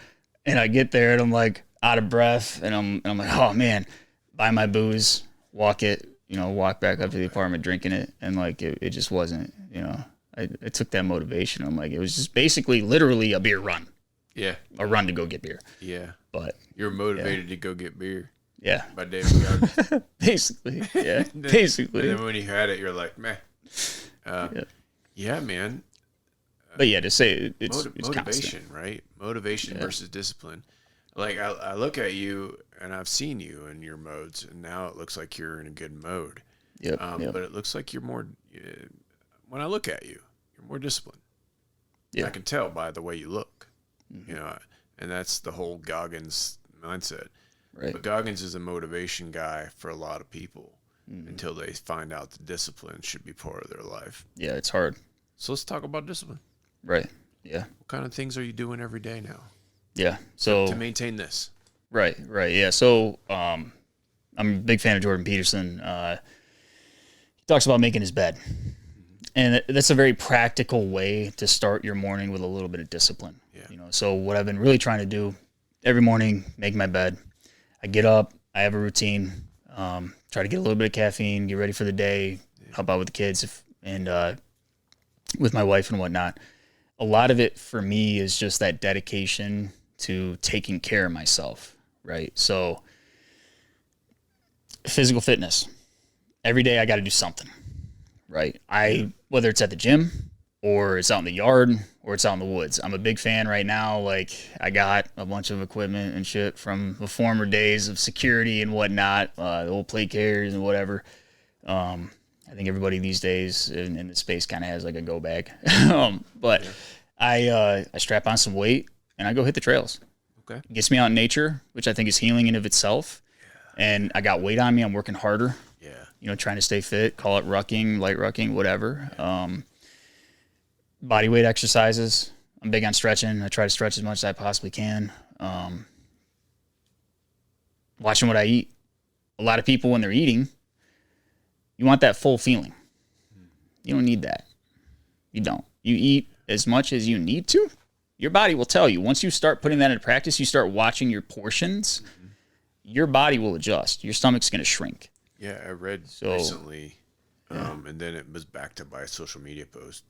And I get there and I'm like out of breath. And I'm like, oh man, buy my booze, walk back up to the apartment drinking it. And like, it just wasn't, I took that motivation. I'm like, it was just basically literally a beer run. Yeah. A run to go get beer. Yeah. But you're motivated to go get beer. Yeah. By David Goggins. Basically. Yeah. Basically. And then when you had it, you're like, man. Yeah, man. But yeah, to say it's motivation, constant. right? Motivation versus discipline. Like I look at you and I've seen you in your modes, and now it looks like you're in a good mode. Yep. But it looks like you're more. When I look at you, you're more disciplined. Yeah. I can tell by the way you look. Mm-hmm. And that's the whole Goggins mindset. Right. But Goggins is a motivation guy for a lot of people until they find out the discipline should be part of their life. Yeah, it's hard. So let's talk about discipline. Right. Yeah. What kind of things are you doing every day now? Yeah. So to maintain this. Right. Yeah. So I'm a big fan of Jordan Peterson. He talks about making his bed. And that's a very practical way to start your morning with a little bit of discipline. Yeah. So what I've been really trying to do every morning, make my bed. I get up, I have a routine, try to get a little bit of caffeine, get ready for the day, help out with the kids and with my wife and whatnot. A lot of it for me is just that dedication to taking care of myself, right? So physical fitness. Every day I got to do something, right? Whether it's at the gym or it's out in the yard or it's out in the woods. I'm a big fan right now. Like, I got a bunch of equipment and shit from the former days of security and whatnot, the old plate carriers and whatever. I think everybody these days in the space kind of has like a go bag. But I strap on some weight and I go hit the trails. Okay. It gets me out in nature, which I think is healing in of itself. Yeah. And I got weight on me. I'm working harder. Yeah. You know, trying to stay fit, call it rucking, light rucking, whatever. Yeah. Body weight exercises. I'm big on stretching. I try to stretch as much as I possibly can. Watching what I eat. A lot of people, when they're eating, you want that full feeling. You don't need that. You don't. You eat as much as you need to. Your body will tell you. Once you start putting that into practice, you start watching your portions, your body will adjust. Your stomach's going to shrink. Yeah, I read recently, and then it was backed up by a social media post,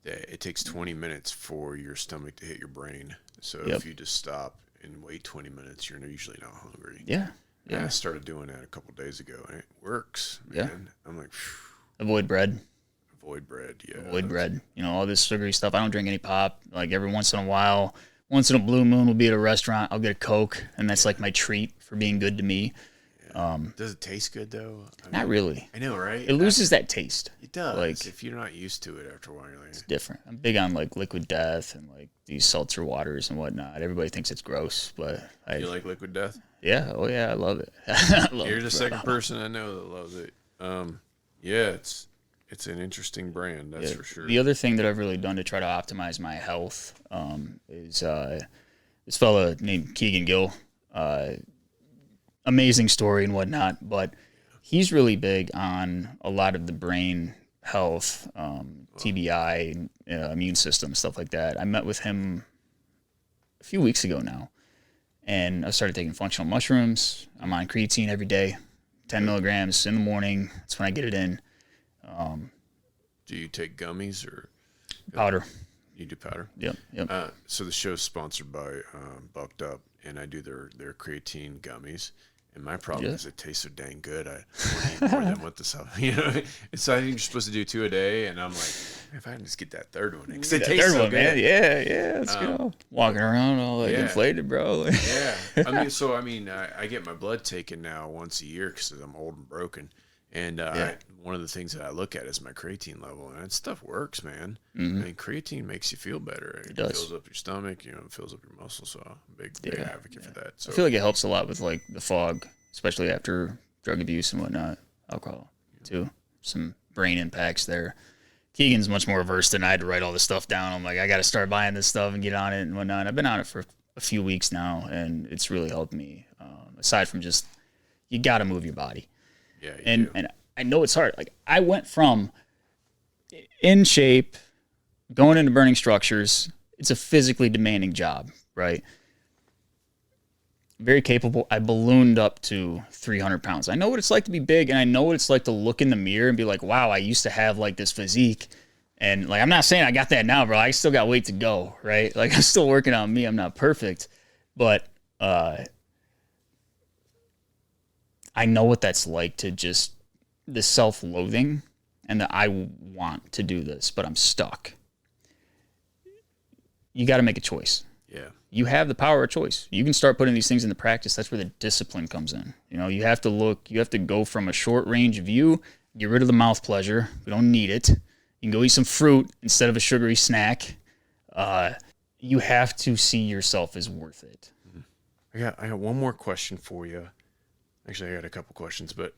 that it takes 20 minutes for your stomach to hit your brain. So if you just stop and wait 20 minutes, you're usually not hungry. Yeah. And I started doing that a couple of days ago, and it works, man. Yeah. I'm like, avoid bread. Avoid bread, yeah. Avoid bread. You know, all this sugary stuff. I don't drink any pop. Like, every once in a while, once in a blue moon, we'll be at a restaurant. I'll get a Coke, and that's like my treat for being good to me. Yeah. Does it taste good, though? Not really. I know, right? It loses that taste. It does. Like, if you're not used to it after a while, you're like, it's different. I'm big on, like, Liquid Death and, like, these seltzer waters and whatnot. Everybody thinks it's gross, but you like Liquid Death? Yeah. Oh, yeah. I love it. You're the second person I know that loves it. Yeah, it's an interesting brand, that's for sure. The other thing that I've really done to try to optimize my health is this fella named Keegan Gill. Amazing story and whatnot, but he's really big on a lot of the brain health, TBI, immune system, stuff like that. I met with him a few weeks ago now, and I started taking functional mushrooms. I'm on creatine every day, 10 milligrams in the morning. That's when I get it in. Do you take gummies or powder? You do powder? Yep. So the show's sponsored by Bucked Up, and I do their creatine gummies. And my problem is it tastes so dang good. I want to eat more than what this up. You know, and so I think you're supposed to do 2 a day, and I'm like, if I can just get that third one, because it tastes so good. Man. Yeah, let's go. Walking around all like inflated, bro. Yeah, I mean, I get my blood taken now once a year because I'm old and broken, and one of the things that I look at is my creatine level, and that stuff works, man. Mm-hmm. I mean, creatine makes you feel better. It fills up your stomach, it fills up your muscles. So I'm a big advocate for that. So I feel like it helps a lot with like the fog, especially after drug abuse and whatnot, alcohol too. Some brain impacts there. Keegan's much more versed than I had to write all this stuff down. I'm like, I got to start buying this stuff and get on it and whatnot. I've been on it for a few weeks now, and it's really helped me. Aside from just, you got to move your body. Yeah, and I know it's hard. Like, I went from in shape, going into burning structures. It's a physically demanding job, right? Very capable. I ballooned up to 300 pounds. I know what it's like to be big, and I know what it's like to look in the mirror and be like, wow, I used to have like this physique. And like, I'm not saying I got that now, bro. I still got weight to go, right? Like, I'm still working on me. I'm not perfect, but I know what that's like, to just the self-loathing and that I want to do this, but I'm stuck. You got to make a choice. Yeah. You have the power of choice. You can start putting these things into practice. That's where the discipline comes in. You have to go from a short range view, get rid of the mouth pleasure. We don't need it. You can go eat some fruit instead of a sugary snack. You have to see yourself as worth it. I got one more question for you. Actually, I got a couple questions, but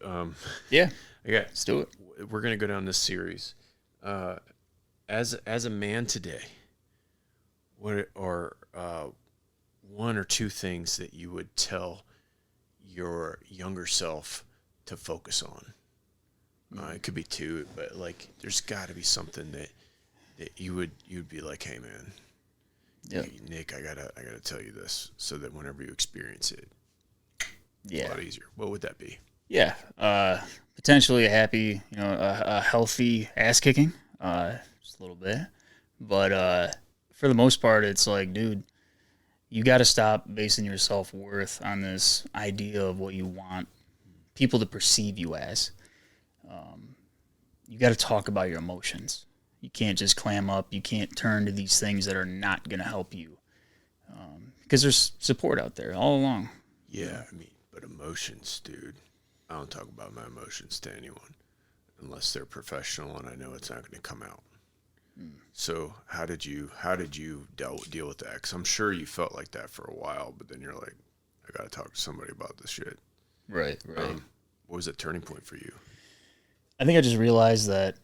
let's do it. We're gonna go down this series. As a man today, what are one or two things that you would tell your younger self to focus on? It could be two, but like, there's got to be something that you'd be like, hey man, Nick, I gotta tell you this, so that whenever you experience it, it's a lot easier. What would that be? Yeah, potentially a happy, a healthy ass kicking, just a little bit, but for the most part, it's like, dude, you got to stop basing your self-worth on this idea of what you want people to perceive you as. You got to talk about your emotions. You can't just clam up. You can't turn to these things that are not going to help you. Because there's support out there all along. Yeah, I mean, but emotions, dude. I don't talk about my emotions to anyone unless they're professional and I know it's not going to come out. So how did you deal with that? Because I'm sure you felt like that for a while, but then you're like, I got to talk to somebody about this shit. Right. What was that turning point for you? I think I just realized that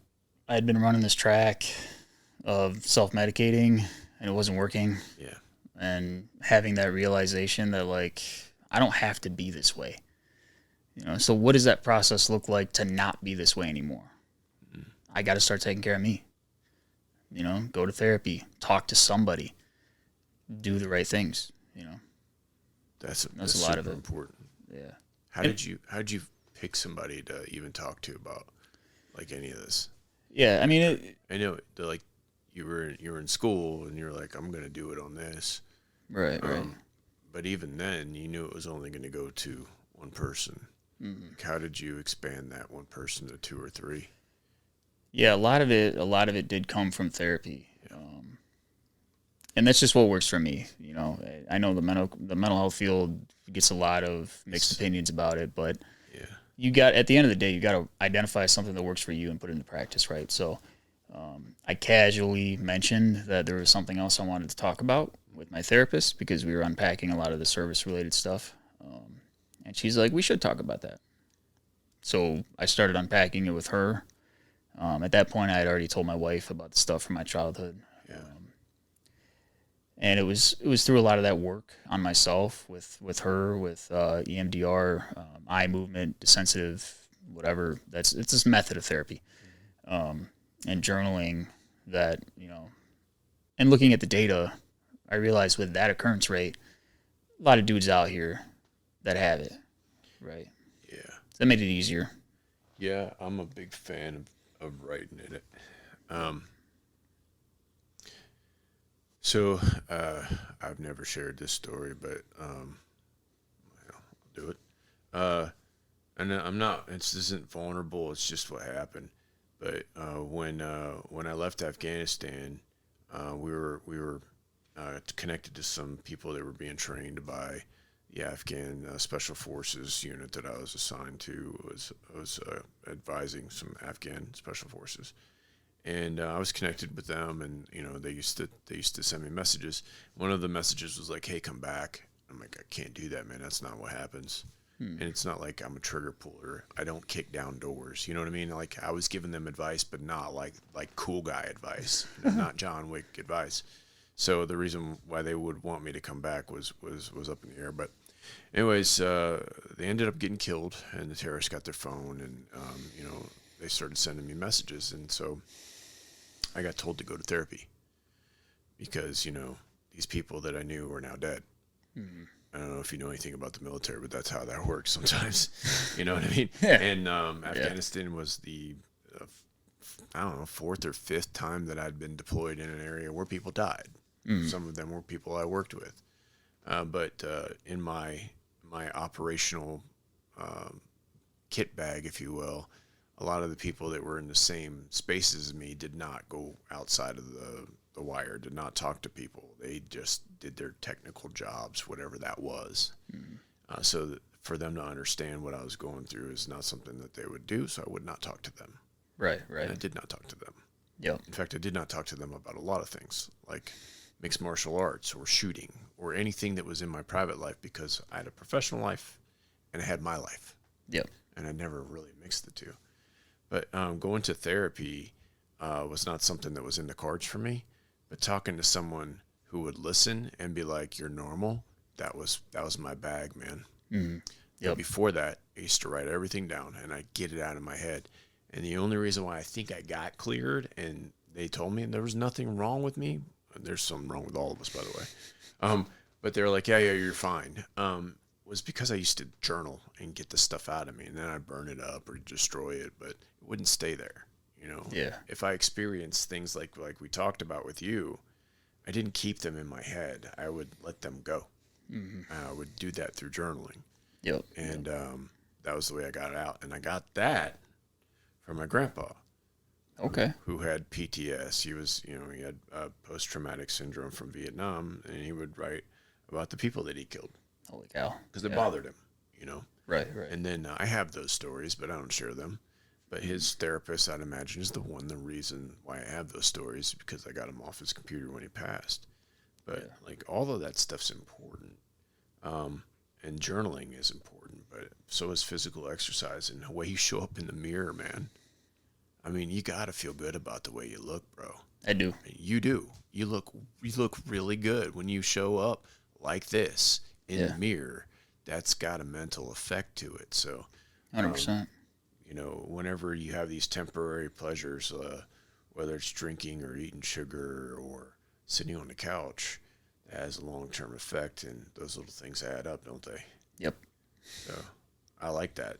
I had been running this track of self-medicating and it wasn't working. Yeah. And having that realization that, like, I don't have to be this way. So what does that process look like to not be this way anymore? I got to start taking care of me. Go to therapy, talk to somebody, do the right things. That's a lot of it. Important. Yeah. How did you pick somebody to even talk to about like any of this? Yeah, I mean, I know like you were in school and you're like, I'm gonna do it on this. Right. But even then, you knew it was only going to go to one person. Like, how did you expand that one person to 2 or 3? Yeah, a lot of it did come from therapy, and that's just what works for me. I know the mental health field gets a lot of mixed opinions about it, but at the end of the day, you got to identify something that works for you and put it into practice, right? So, I casually mentioned that there was something else I wanted to talk about with my therapist because we were unpacking a lot of the service-related stuff, and she's like, "We should talk about that." So I started unpacking it with her. At that point, I had already told my wife about the stuff from my childhood. Yeah. And it was through a lot of that work on myself with her, with EMDR, eye movement, desensitive, whatever. It's this method of therapy, and journaling that, and looking at the data, I realized with that occurrence rate, a lot of dudes out here that have it, right? Yeah. So that made it easier. Yeah, I'm a big fan of writing in it. So I've never shared this story, but I'll do it. And I'm not. This isn't vulnerable. It's just what happened. But when I left Afghanistan, we were connected to some people that were being trained by the Afghan Special Forces unit that I was assigned to. Was advising some Afghan Special Forces, and I was connected with them. And they used to send me messages. One of the messages was like, "Hey, come back." I'm like, "I can't do that, man. That's not what happens." And it's not like I'm a trigger puller. I don't kick down doors. You know what I mean? Like, I was giving them advice, but not like cool guy advice, not John Wick advice. So the reason why they would want me to come back was up in the air. But anyways, they ended up getting killed, and the terrorists got their phone, and they started sending me messages, and so I got told to go to therapy because these people that I knew were now dead. Mm-hmm. I don't know if you know anything about the military, but that's how that works sometimes. You know what I mean? Yeah. And Afghanistan was the, I don't know, 4th or 5th time that I'd been deployed in an area where people died. Mm-hmm. Some of them were people I worked with. But in my operational kit bag, if you will, a lot of the people that were in the same spaces as me did not go outside of the wire, did not talk to people. They just did their technical jobs, whatever that was. Mm-hmm. So for them to understand what I was going through is not something that they would do, so I would not talk to them. Right. And I did not talk to them. Yep. In fact, I did not talk to them about a lot of things, like mixed martial arts or shooting or anything that was in my private life, because I had a professional life and I had my life. Yep. And I never really mixed the two. But going to therapy was not something that was in the cards for me. But talking to someone who would listen and be like, "You're normal," that was my bag, man. Mm-hmm. Yep. But before that, I used to write everything down and I'd get it out of my head. And the only reason why I think I got cleared, and they told me there was nothing wrong with me. There's something wrong with all of us, by the way. But they were like, yeah, you're fine. Was because I used to journal and get the stuff out of me, and then I'd burn it up or destroy it, but it wouldn't stay there. Yeah. If I experienced things like we talked about with you, I didn't keep them in my head. I would let them go. Mm-hmm. I would do that through journaling. Yep. And that was the way I got out. And I got that from my grandpa. Okay. Who had PTS. He was, he had post-traumatic syndrome from Vietnam, and he would write about the people that he killed. Holy cow. Because it bothered him, Right. And then I have those stories, but I don't share them. But his therapist, I'd imagine, is the reason why I have those stories, because I got him off his computer when he passed. But like all of that stuff's important. And journaling is important, but so is physical exercise and the way you show up in the mirror, man. I mean, you got to feel good about the way you look, bro. I do. You do. You look really good when you show up like this in the mirror. That's got a mental effect to it. So 100%. Whenever you have these temporary pleasures, whether it's drinking or eating sugar or sitting on the couch, it has a long-term effect, and those little things add up, don't they? Yep. So I like that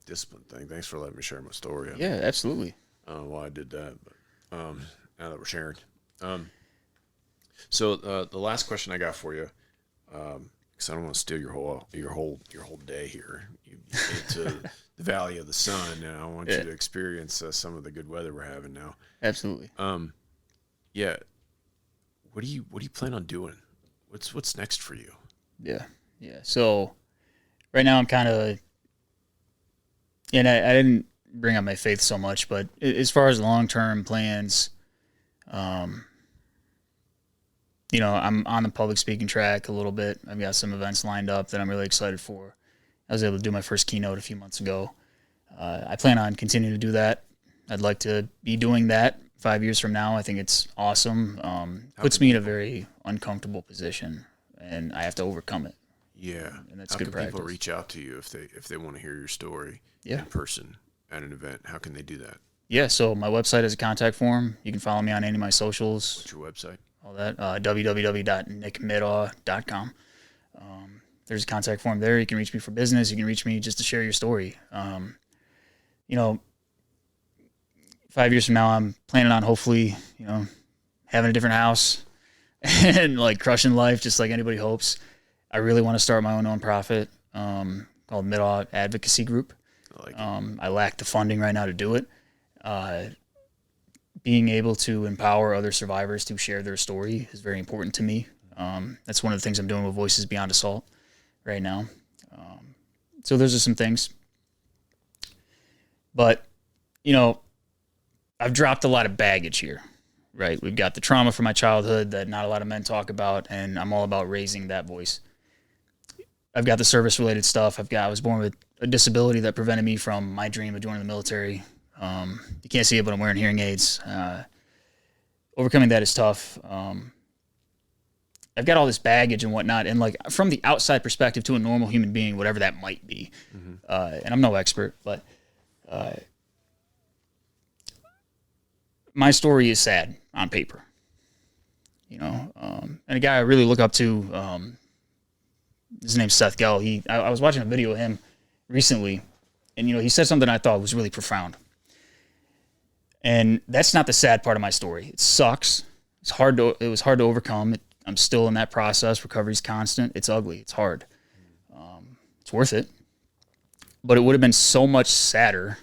discipline thing. Thanks for letting me share my story. Yeah, absolutely. I don't know why I did that, but now that we're sharing. So the last question I got for you, because I don't want to steal your whole day here. You get to the Valley of the Sun, and I want you to experience some of the good weather we're having now. Absolutely. Yeah. What do you plan on doing? What's next for you? Yeah. So right now I'm kind of, and I didn't bring up my faith so much, but as far as long-term plans, I'm on the public speaking track a little bit. I've got some events lined up that I'm really excited for. I was able to do my first keynote a few months ago. I plan on continuing to do that. I'd like to be doing that 5 years from now. I think it's awesome. Puts me in a very uncomfortable position, and I have to overcome it. Yeah, and that's how good can practice. People reach out to you if they want to hear your story in person at an event? How can they do that? Yeah, so my website is a contact form. You can follow me on any of my socials. What's your website? All that, www.nickmiddaugh.com. There's a contact form there. You can reach me for business. You can reach me just to share your story. 5 years from now, I'm planning on hopefully, having a different house and like crushing life just like anybody hopes. I really want to start my own nonprofit called Midaugh Advocacy Group. I lack the funding right now to do it. Being able to empower other survivors to share their story is very important to me. That's one of the things I'm doing with Voices Beyond Assault right now. So those are some things. But, I've dropped a lot of baggage here, right? We've got the trauma from my childhood that not a lot of men talk about, and I'm all about raising that voice. I've got the service-related stuff. I was born with a disability that prevented me from my dream of joining the military. You can't see it, but I'm wearing hearing aids. Overcoming that is tough. I've got all this baggage and whatnot, and like from the outside perspective to a normal human being, whatever that might be. And I'm no expert, but my story is sad on paper. And a guy I really look up to, his name's Seth Gell. I was watching a video of him recently, and he said something I thought was really profound. And that's not the sad part of my story. It sucks. It was hard to overcome. I'm still in that process. Recovery's constant. It's ugly. It's hard. It's worth it. But it would have been so much sadder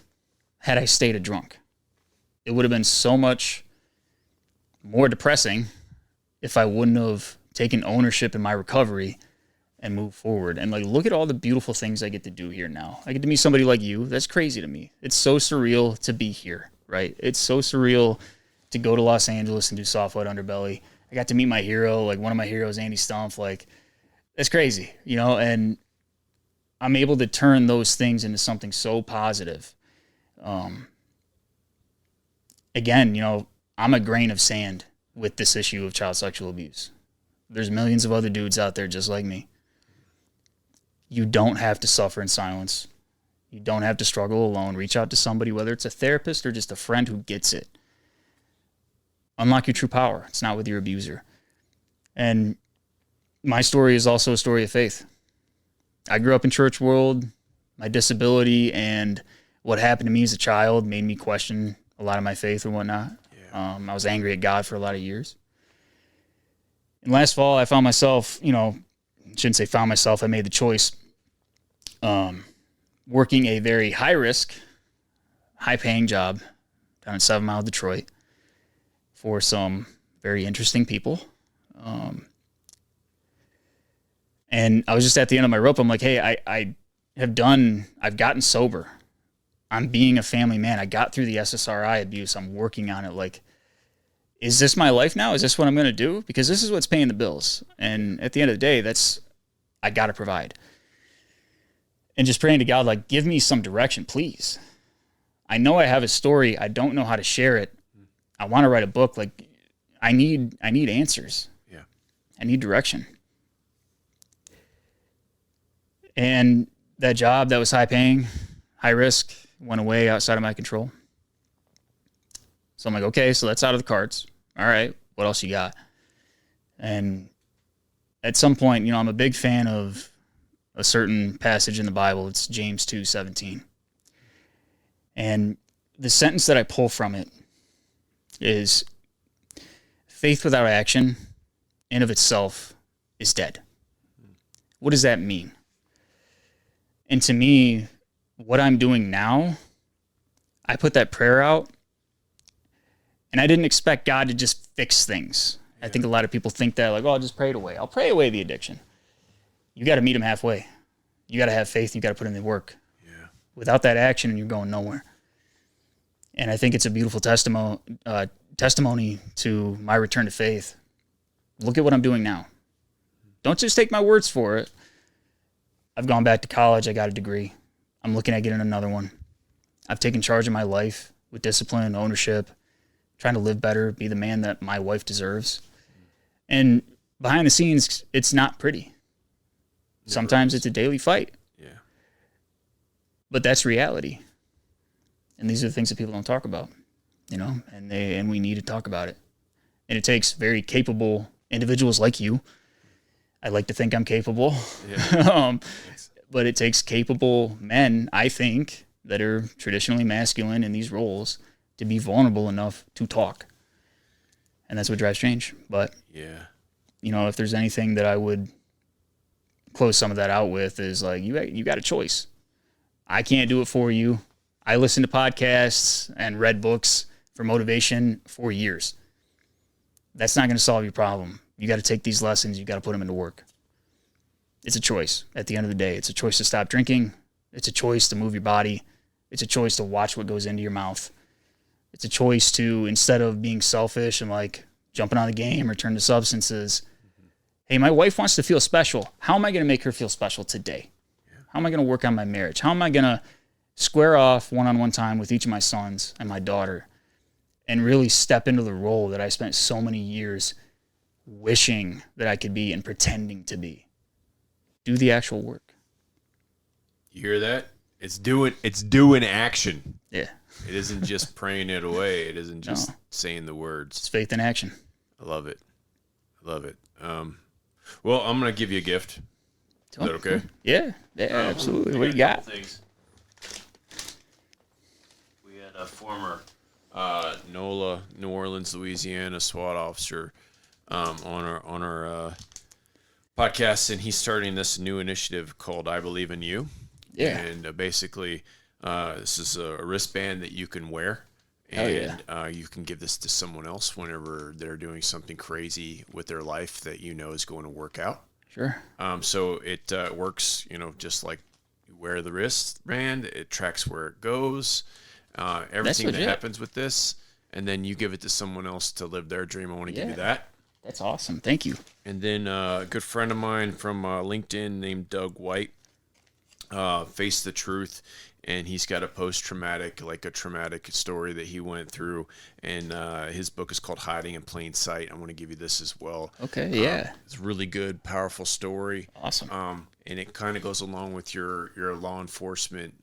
had I stayed a drunk. It would have been so much more depressing if I wouldn't have taken ownership in my recovery and moved forward. And like, look at all the beautiful things I get to do here now. I get to meet somebody like you. That's crazy to me. It's so surreal to be here, right? It's so surreal to go to Los Angeles and do Soft White Underbelly. I got to meet my hero, like one of my heroes, Andy Stumpf. Like, that's crazy, and I'm able to turn those things into something so positive. Again, I'm a grain of sand with this issue of child sexual abuse. There's millions of other dudes out there just like me. You don't have to suffer in silence. You don't have to struggle alone. Reach out to somebody, whether it's a therapist or just a friend who gets it. Unlock your true power. It's not with your abuser. And my story is also a story of faith. I grew up in church world. My disability and what happened to me as a child made me question a lot of my faith and whatnot. Yeah. I was angry at God for a lot of years. And last fall, I found myself, shouldn't say found myself, I made the choice. working a very high-risk, high-paying job down in 7 Mile, Detroit for some very interesting people. And I was just at the end of my rope. I'm like, hey, I've gotten sober. I'm being a family man. I got through the SSRI abuse. I'm working on it. Like, is this my life now? Is this what I'm going to do? Because this is what's paying the bills. And at the end of the day, I got to provide. And just praying to God, like, give me some direction, please. I know I have a story. I don't know how to share it. I want to write a book. Like, I need answers. Yeah. I need direction. And that job that was high paying, high risk, went away outside of my control. So I'm like, okay, so that's out of the cards. All right, what else you got? And at some point, I'm a big fan of a certain passage in the Bible. It's James 2:17. And the sentence that I pull from it is, faith without action in of itself is dead. What does that mean? And to me, what I'm doing now, I put that prayer out, and I didn't expect God to just fix things. Yeah. I think a lot of people think that, like, oh, I'll just pray it away. I'll pray away the addiction. You got to meet him halfway. You got to have faith. You got to put in the work. Yeah. Without that action, you're going nowhere. And I think it's a beautiful testimony to my return to faith. Look at what I'm doing now. Don't just take my words for it. I've gone back to college. I got a degree. I'm looking at getting another one. I've taken charge of my life with discipline, ownership, trying to live better, be the man that my wife deserves. And behind the scenes, it's not pretty. Sometimes it's a daily fight. Yeah. But that's reality. And these are the things that people don't talk about, and we need to talk about it. And it takes very capable individuals like you. I like to think I'm capable. Yeah. But it takes capable men, I think, that are traditionally masculine in these roles to be vulnerable enough to talk. And that's what drives change. But, yeah, if there's anything that I would close some of that out with is, like, you got a choice. I can't do it for you. I listened to podcasts and read books for motivation for years. That's not going to solve your problem. You got to take these lessons. You got to put them into work. It's a choice. At the end of the day, it's a choice to stop drinking. It's a choice to move your body. It's a choice to watch what goes into your mouth. It's a choice to, instead of being selfish and like jumping on the game or turn to substances, hey, my wife wants to feel special. How am I going to make her feel special today? How am I going to work on my marriage? How am I going to square off one-on-one time with each of my sons and my daughter and really step into the role that I spent so many years wishing that I could be and pretending to be? Do the actual work. You hear that? It's doing action. Yeah. It isn't just praying it away. It isn't just saying the words. It's faith in action. I love it. Well, I'm going to give you a gift. Is that okay? Yeah, absolutely. What do you got? Things. We had a former NOLA, New Orleans, Louisiana SWAT officer on our podcast, and he's starting this new initiative called I Believe in You. Yeah. And basically, this is a wristband that you can wear. And you can give this to someone else whenever they're doing something crazy with their life that is going to work out. Sure. So it works, just like you wear the wristband. It tracks where it goes, everything that happens with this, and then you give it to someone else to live their dream. I want to give you that. That's awesome. Thank you. And then a good friend of mine from LinkedIn named Doug White, Face the Truth. And he's got a traumatic story that he went through. And his book is called Hiding in Plain Sight. I want to give you this as well. Okay, yeah. It's a really good, powerful story. Awesome. And it kind of goes along with your law enforcement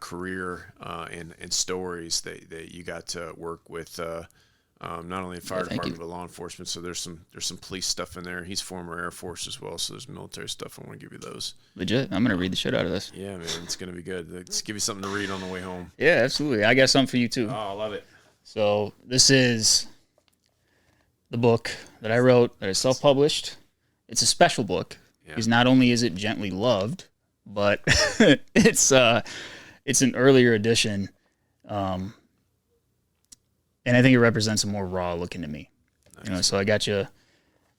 career and stories that you got to work with not only the fire department but law enforcement. So there's some police stuff in there. He's former Air Force as well, so there's military stuff. I want to give you those. Legit. I'm gonna read the shit out of this. Yeah, man, it's gonna be good. Let's give you something to read on the way home. Yeah, absolutely. I got something for you too. Oh, I love it. So this is the book that I wrote that I self-published. It's a special book because not only is it gently loved but it's an earlier edition, and I think it represents a more raw looking to me. Nice. So I got you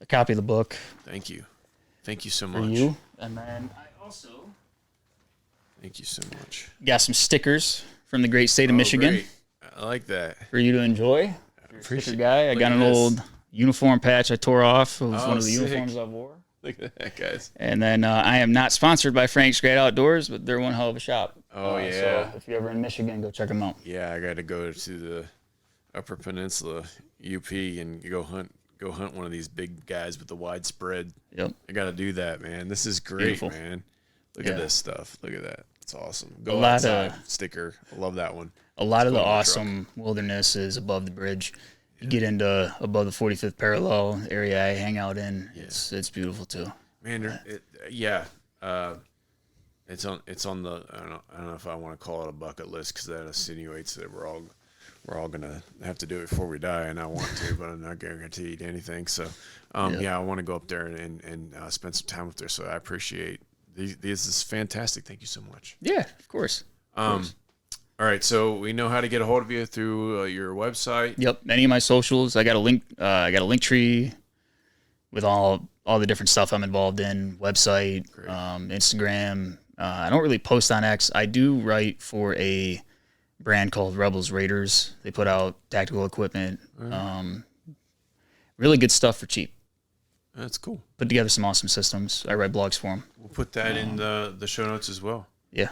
a copy of the book. Thank you so for much. You, and then I also thank you so much. Got some stickers from the great state of Michigan. Great. I like that for you to enjoy. Sticker guy. I got an old uniform patch I tore off. It was one of the uniforms I wore. Look at that, guys. And then I am not sponsored by Frank's Great Outdoors, but they're one hell of a shop. Oh, yeah. So if you're ever in Michigan, go check them out. Yeah, I got to go to the Upper Peninsula, UP, and go hunt one of these big guys with the wide spread. Yep. I got to do that, man. This is great, Beautiful. Man. Look at this stuff. Look at that. It's awesome. Go outside sticker. I love that one. A lot of the awesome wilderness is above the bridge. You get into above the 45th parallel area I hang out in. Yeah. It's beautiful too. Man, it's on the I don't know if I want to call it a bucket list because that insinuates that we're all gonna have to do it before we die, and I want to, but I'm not guaranteed anything. So I want to go up there and spend some time up there. So I appreciate these. This is fantastic. Thank you so much. Yeah, of course. All right, so we know how to get a hold of you through your website. Yep, any of my socials. I got a link. I got a link tree with all the different stuff I'm involved in. Website, Instagram. I don't really post on X. I do write for a brand called Rebels Raiders. They put out tactical equipment. Really good stuff for cheap. That's cool. Put together some awesome systems. I write blogs for them. We'll put that in the show notes as well. Yeah.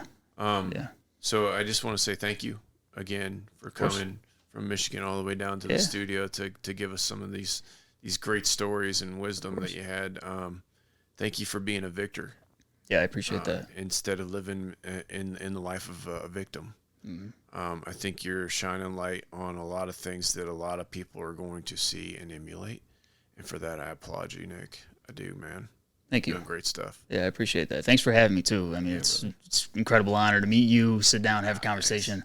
So I just want to say thank you again for coming from Michigan all the way down to the studio to give us some of these great stories and wisdom that you had. Thank you for being a victor. Yeah, I appreciate that. Instead of living in the life of a victim. Mm-hmm. I think you're shining light on a lot of things that a lot of people are going to see and emulate. And for that, I applaud you, Nick. I do, man. Thank you. Doing great stuff. Yeah, I appreciate that. Thanks for having me too. I mean, it's an incredible honor to meet you, sit down, have a conversation.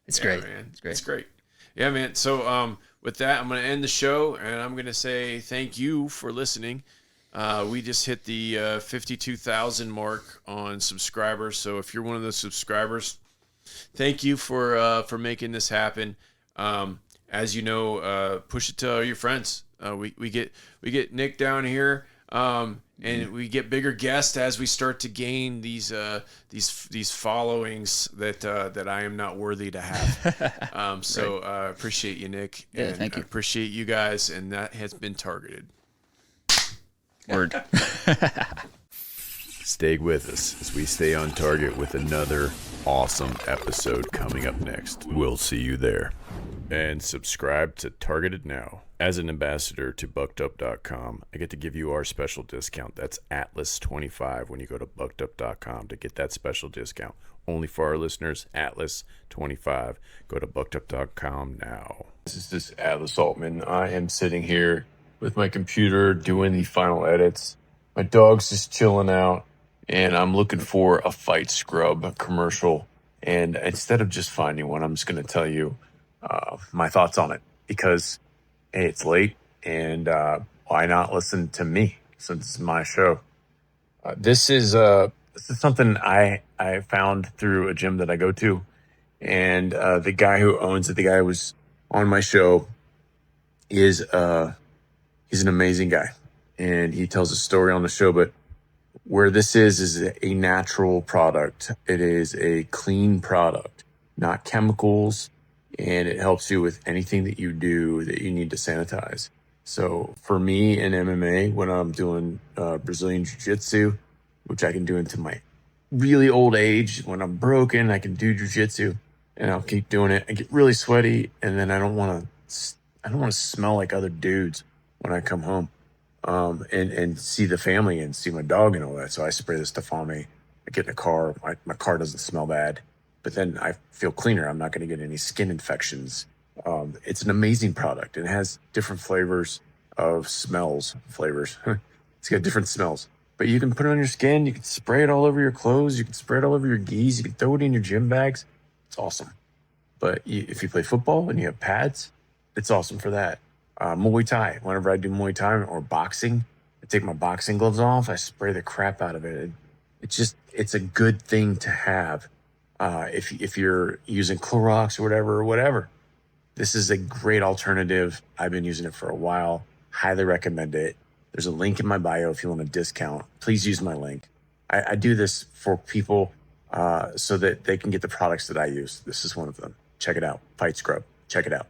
It's great. Man. It's great. It's great. Yeah, man. So with that, I'm going to end the show, and I'm going to say thank you for listening. We just hit the 52,000 mark on subscribers. So if you're one of those subscribers, thank you for making this happen. As you know, push it to your friends. We get Nick down here. And we get bigger guests as we start to gain these followings that I am not worthy to have. So I appreciate you, Nick. Yeah, and thank you. I appreciate you guys, and that has been targeted. Word. Stay with us as we stay on target with another awesome episode coming up next. We'll see you there. And subscribe to Targeted now. As an ambassador to buckedup.com, I get to give you our special discount. That's Atlas25 when you go to buckedup.com to get that special discount. Only for our listeners, Atlas25. Go to buckedup.com now. This is Atlas Aultman. I am sitting here with my computer doing the final edits. My dog's just chilling out, and I'm looking for a fight scrub commercial. And instead of just finding one, I'm just going to tell you my thoughts on it, because hey, it's late, and why not listen to me since it's my show? This is something I found through a gym that I go to, and the guy who owns it, the guy who was on my show, is he's an amazing guy, and he tells a story on the show. But where this is a natural product. It is a clean product, not chemicals. And it helps you with anything that you do that you need to sanitize. So for me in MMA, when I'm doing Brazilian Jiu-Jitsu, which I can do into my really old age, when I'm broken, I can do Jiu-Jitsu, and I'll keep doing it. I get really sweaty, and then I don't want to smell like other dudes when I come home, and see the family and see my dog and all that. So I spray this stuff on me. I get in a car. My car doesn't smell bad. But then I feel cleaner. I'm not going to get any skin infections. It's an amazing product. It has different flavors of flavors. It's got different smells. But you can put it on your skin. You can spray it all over your clothes. You can spray it all over your gis. You can throw it in your gym bags. It's awesome. But if you play football and you have pads, it's awesome for that. Muay Thai. Whenever I do Muay Thai or boxing, I take my boxing gloves off. I spray the crap out of it. it's a good thing to have. If you're using Clorox or whatever, this is a great alternative. I've been using it for a while. Highly recommend it. There's a link in my bio if you want a discount. Please use my link. I do this for people so that they can get the products that I use. This is one of them. Check it out. Fight Scrub. Check it out.